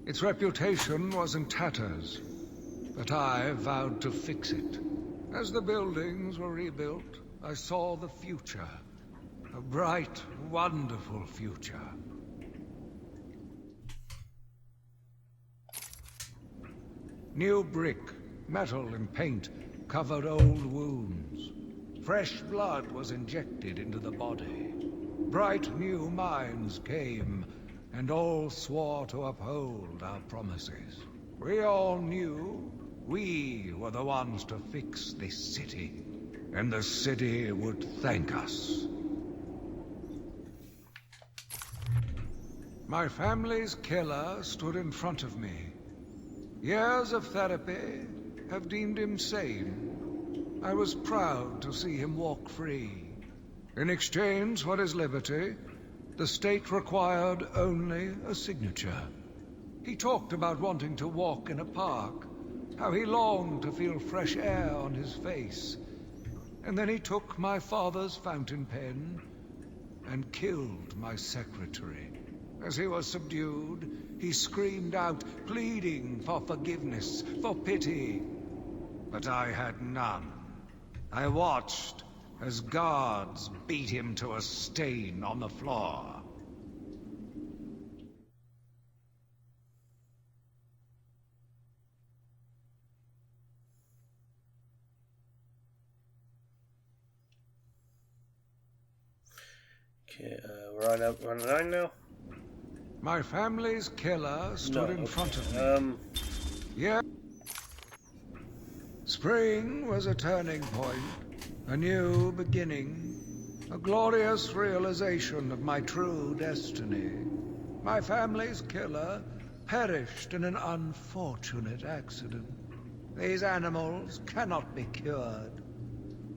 Its reputation was in tatters, but I vowed to fix it. As the buildings were rebuilt, I saw the future. A bright, wonderful future. New brick, metal and paint covered old wounds. Fresh blood was injected into the body. Bright new minds came, and all swore to uphold our promises. We all knew we were the ones to fix this city, and the city would thank us. My family's killer stood in front of me. Years of therapy have deemed him sane. I was proud to see him walk free. In exchange for his liberty, the state required only a signature. He talked about wanting to walk in a park, how he longed to feel fresh air on his face. And then he took my father's fountain pen and killed my secretary. As he was subdued, he screamed out, pleading for forgiveness, for pity. But I had none. I watched as guards beat him to a stain on the floor. Okay, we're on 9 now? My family's killer stood in front of me. Yeah. Spring was a turning point, a new beginning, a glorious realization of my true destiny. My family's killer perished in an unfortunate accident. These animals cannot be cured.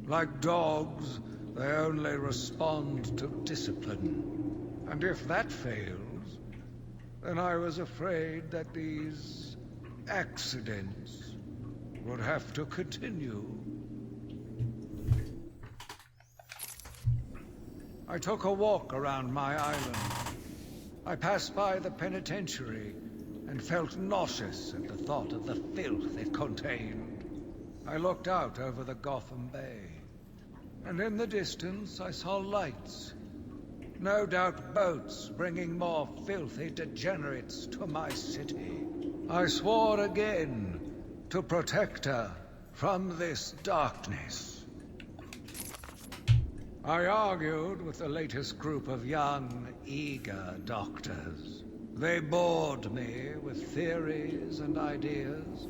Like dogs, they only respond to discipline. And if that fails, then I was afraid that these accidents would have to continue. I took a walk around my island. I passed by the penitentiary and felt nauseous at the thought of the filth it contained. I looked out over the Gotham Bay, and in the distance I saw lights. No doubt boats bringing more filthy degenerates to my city. I swore again to protect her from this darkness. I argued with the latest group of young, eager doctors. They bored me with theories and ideas,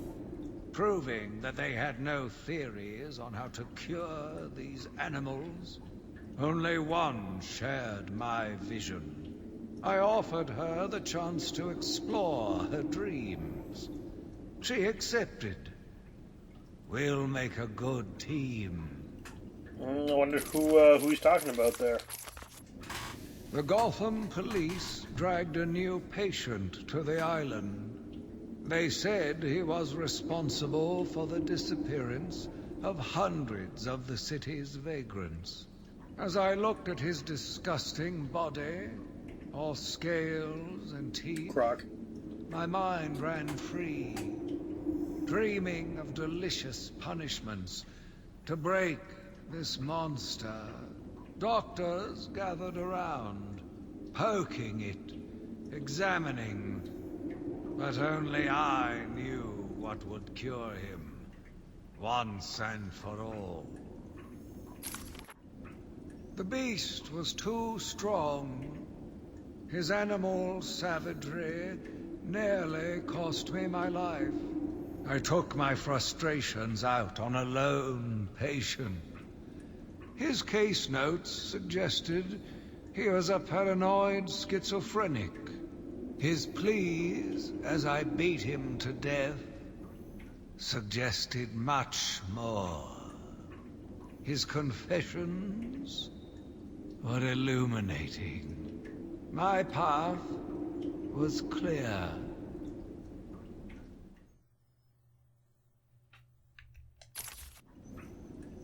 proving that they had no theories on how to cure these animals. Only one shared my vision. I offered her the chance to explore her dreams. She accepted. We'll make a good team. I wonder who he's talking about there. The Gotham police dragged a new patient to the island. They said he was responsible for the disappearance of hundreds of the city's vagrants. As I looked at his disgusting body, all scales and teeth, Croc. my mind ran free, dreaming of delicious punishments to break this monster. Doctors gathered around, poking it, examining, but only I knew what would cure him, once and for all. The beast was too strong. His animal savagery nearly cost me my life. I took my frustrations out on a lone patient. His case notes suggested he was a paranoid schizophrenic. His pleas, as I beat him to death, suggested much more. His confessions were illuminating. My path was clear.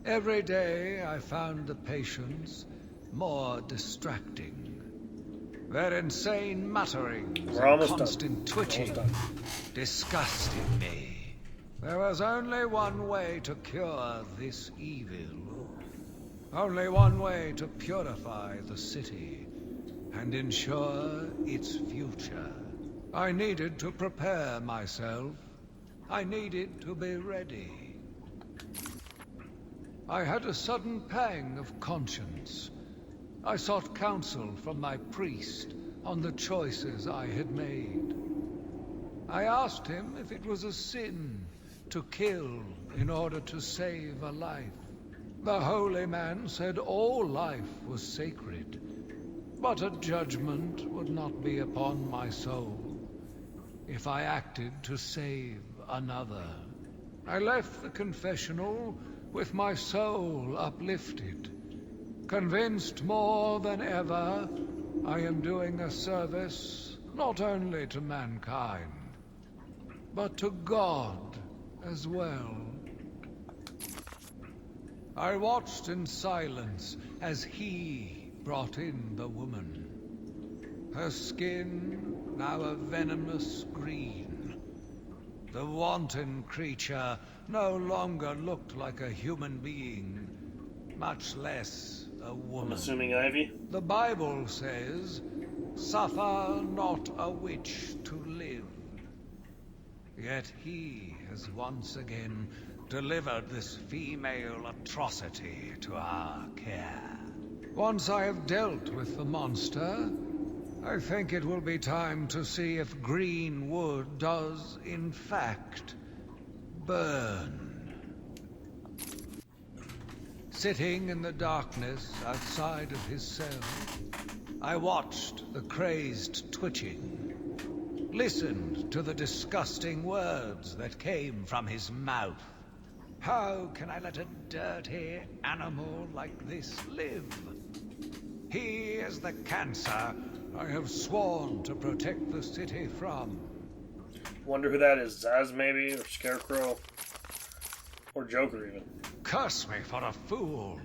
Every day I found the patients more distracting. Their insane mutterings and constant twitching disgusted me. There was only one way to cure this evil. Only one way to purify the city and ensure its future. I needed to prepare myself. I needed to be ready. I had a sudden pang of conscience. I sought counsel from my priest on the choices I had made. I asked him if it was a sin to kill in order to save a life. The holy man said all life was sacred, but a judgment would not be upon my soul if I acted to save another. I left the confessional with my soul uplifted, convinced more than ever I am doing a service not only to mankind, but to God as well. I watched in silence as he brought in the woman. Her skin now a venomous green. The wanton creature no longer looked like a human being, much less a woman. I'm assuming Ivy? The Bible says, "Suffer not a witch to live." Yet he has once again delivered this female atrocity to our care. Once I have dealt with the monster, I think it will be time to see if green wood does, in fact, burn. Sitting in the darkness outside of his cell, I watched the crazed twitching, listened to the disgusting words that came from his mouth. How can I let a dirty animal like this live? He is the cancer I have sworn to protect the city from. Wonder who that is. Zaz maybe, or Scarecrow, or Joker even. Curse me for a fool.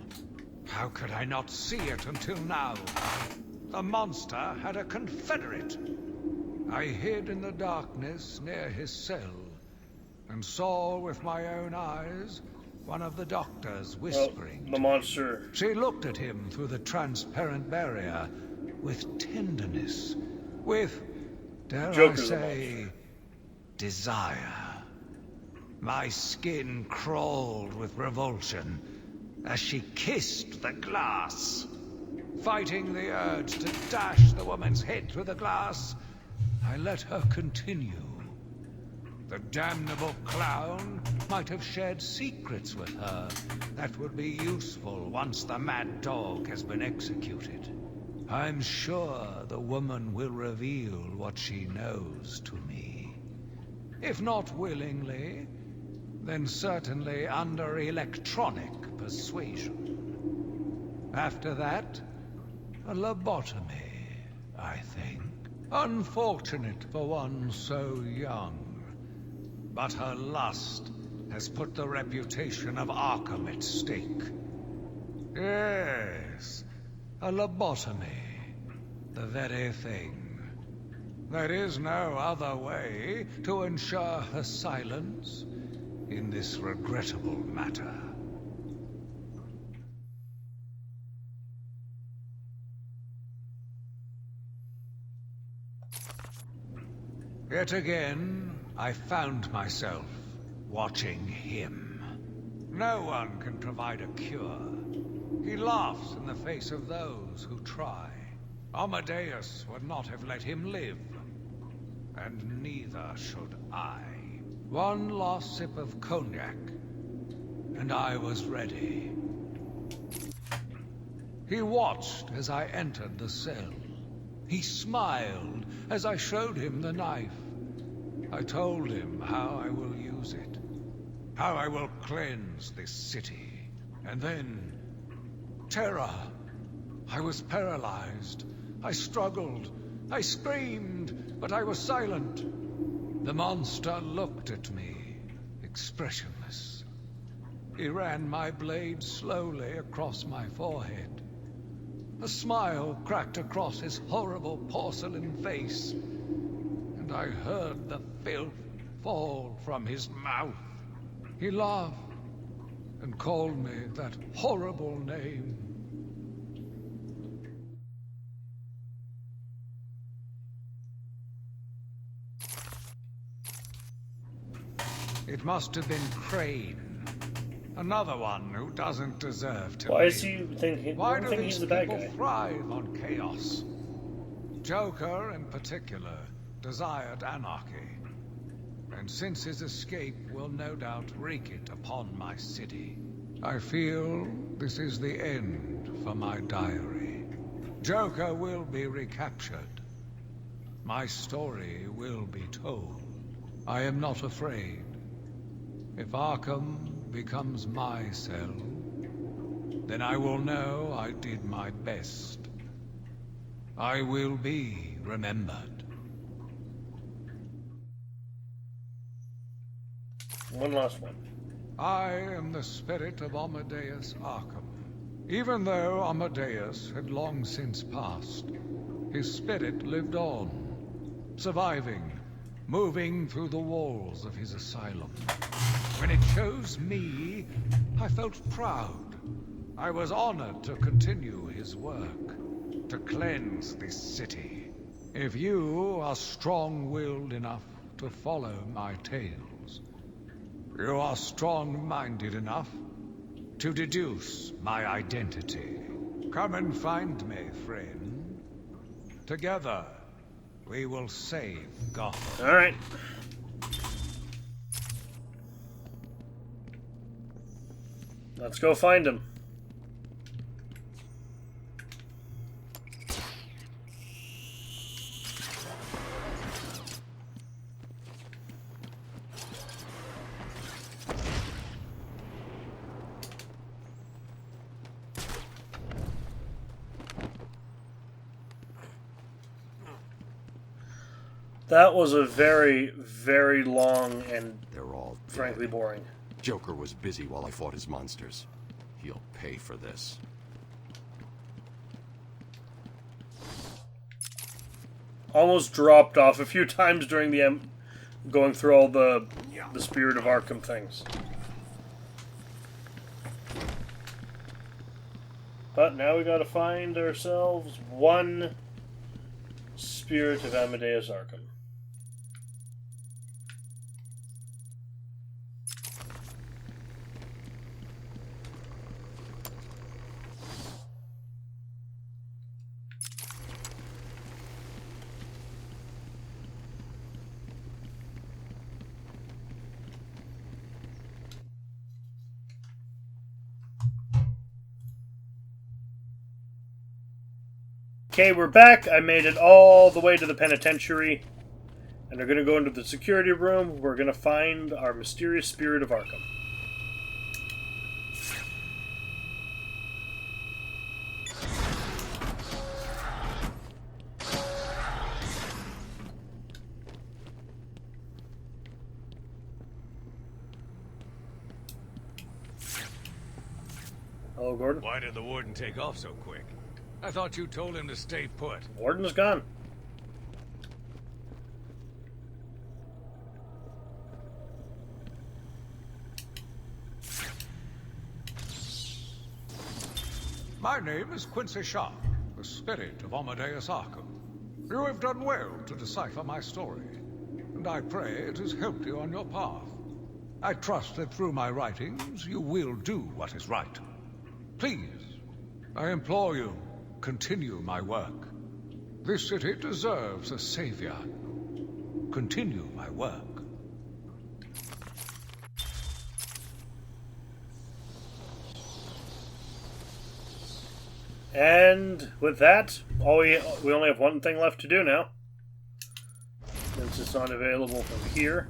How could I not see it until now? The monster had a confederate. I hid in the darkness near his cell and saw with my own eyes one of the doctors whispering. The monster. She looked at him through the transparent barrier with tenderness, with, dare I say, desire. My skin crawled with revulsion as she kissed the glass. Fighting the urge to dash the woman's head through the glass, I let her continue. The damnable clown might have shared secrets with her that would be useful once the mad dog has been executed. I'm sure the woman will reveal what she knows to me. If not willingly, then certainly under electronic persuasion. After that, a lobotomy, I think. Unfortunate for one so young. But her lust has put the reputation of Arkham at stake. Yes, a lobotomy. The very thing. There is no other way to ensure her silence in this regrettable matter. Yet again, I found myself watching him. No one can provide a cure. He laughs in the face of those who try. Amadeus would not have let him live. And neither should I. One last sip of cognac, and I was ready. He watched as I entered the cell. He smiled as I showed him the knife. I told him how I will use it, how I will cleanse this city. And then, terror. I was paralyzed. I struggled. I screamed, but I was silent. The monster looked at me, expressionless. He ran my blade slowly across my forehead. A smile cracked across his horrible porcelain face, and I heard the filth fall from his mouth. He laughed and called me that horrible name. It must have been Crane. Another one who doesn't deserve to Why live. is he thinking? Why do he's these the bad people guy? thrive on chaos? Joker, in particular, desired anarchy. And since his escape will no doubt wreak it upon my city, I feel this is the end for my diary. Joker will be recaptured. My story will be told. I am not afraid. If Arkham becomes my cell, then I will know I did my best. I will be remembered. One last one. I am the spirit of Amadeus Arkham. Even though Amadeus had long since passed, his spirit lived on, surviving, moving through the walls of his asylum. When it chose me, I felt proud. I was honored to continue his work, to cleanse this city. If you are strong-willed enough to follow my tales, you are strong-minded enough to deduce my identity. Come and find me, friend. Together, we will save Gotham. All right. Let's go find him. That was a very, very long and They're all dead. frankly boring. Joker was busy while I fought his monsters. He'll pay for this. Almost dropped off a few times during the going through all the Spirit of Arkham things. But now we gotta find ourselves one Spirit of Amadeus Arkham. Okay, we're back. I made it all the way to the penitentiary. And we're going to go into the security room. We're going to find our mysterious Spirit of Arkham. Hello, Gordon. Why did the warden take off so quick? I thought you told him to stay put. Warden's gone. My name is Quincy Sharp, the spirit of Amadeus Arkham. You have done well to decipher my story, and I pray it has helped you on your path. I trust that through my writings you will do what is right. Please, I implore you, continue my work. This city deserves a savior. Continue my work. And with that, we only have one thing left to do now. Since it's not available from here.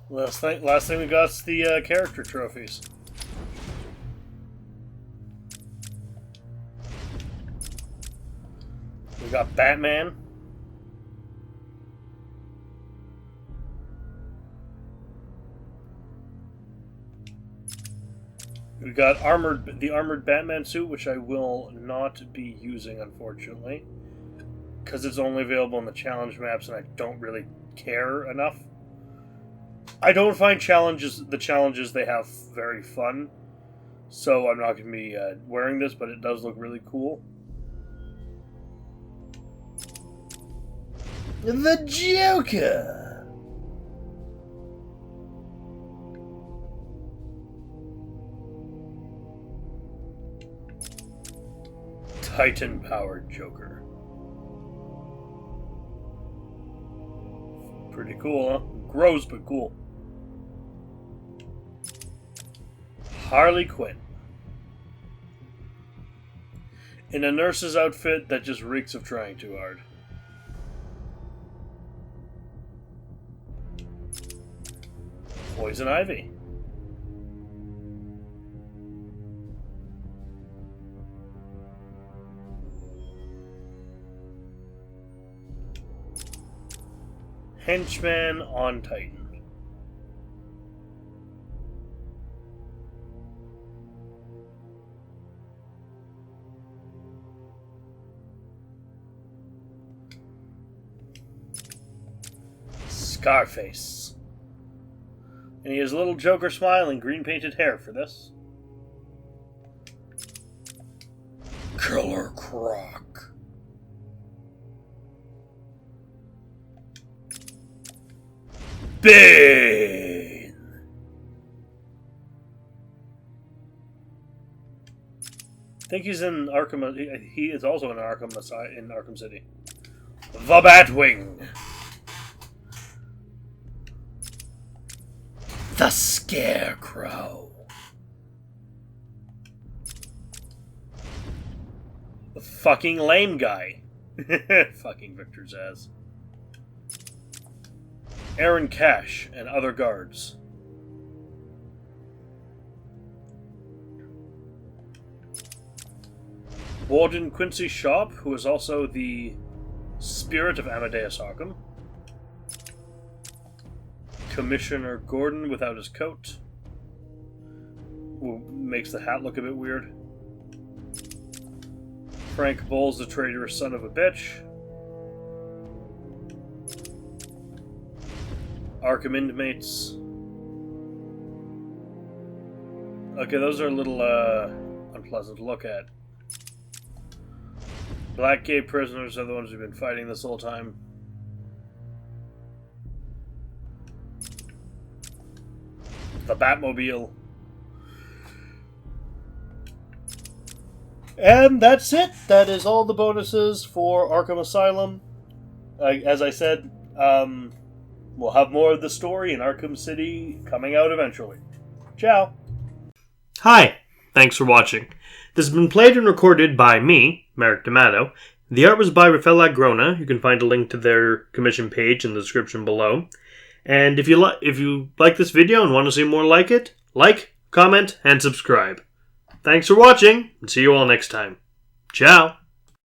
Last thing we got is the character trophies. We got Batman. We got the armored Batman suit, which I will not be using, unfortunately, because it's only available in the challenge maps, and I don't really care enough. I don't find the challenges they have very fun, so I'm not going to be wearing this, but it does look really cool. The Joker! Titan-powered Joker. Pretty cool, huh? Gross, but cool. Harley Quinn. In a nurse's outfit that just reeks of trying too hard. Poison Ivy. Henchman on Titan. Scarface. And he has a little Joker smile and green painted hair for this. Killer Croc. Bane. I think he's in Arkham. He is also in Arkham City. The Batwing. The Scarecrow. The fucking lame guy. Fucking Victor Zsasz. Aaron Cash and other guards. Warden Quincy Sharp, who is also the spirit of Amadeus Arkham. Commissioner Gordon without his coat. Makes the hat look a bit weird. Frank Bowles, the traitorous son of a bitch. Arkham inmates. Okay, those are a little unpleasant to look at. Black gay prisoners are the ones who've been fighting this whole time. The Batmobile. And that's it. That is all the bonuses for Arkham Asylum. As I said, we'll have more of the story in Arkham City coming out eventually. Ciao. Hi. Thanks for watching. This has been played and recorded by me, Merrick D'Amato. The art was by Rafael Agrona. You can find a link to their commission page in the description below. And if you like this video and want to see more like it, like, comment, and subscribe. Thanks for watching, and see you all next time. Ciao!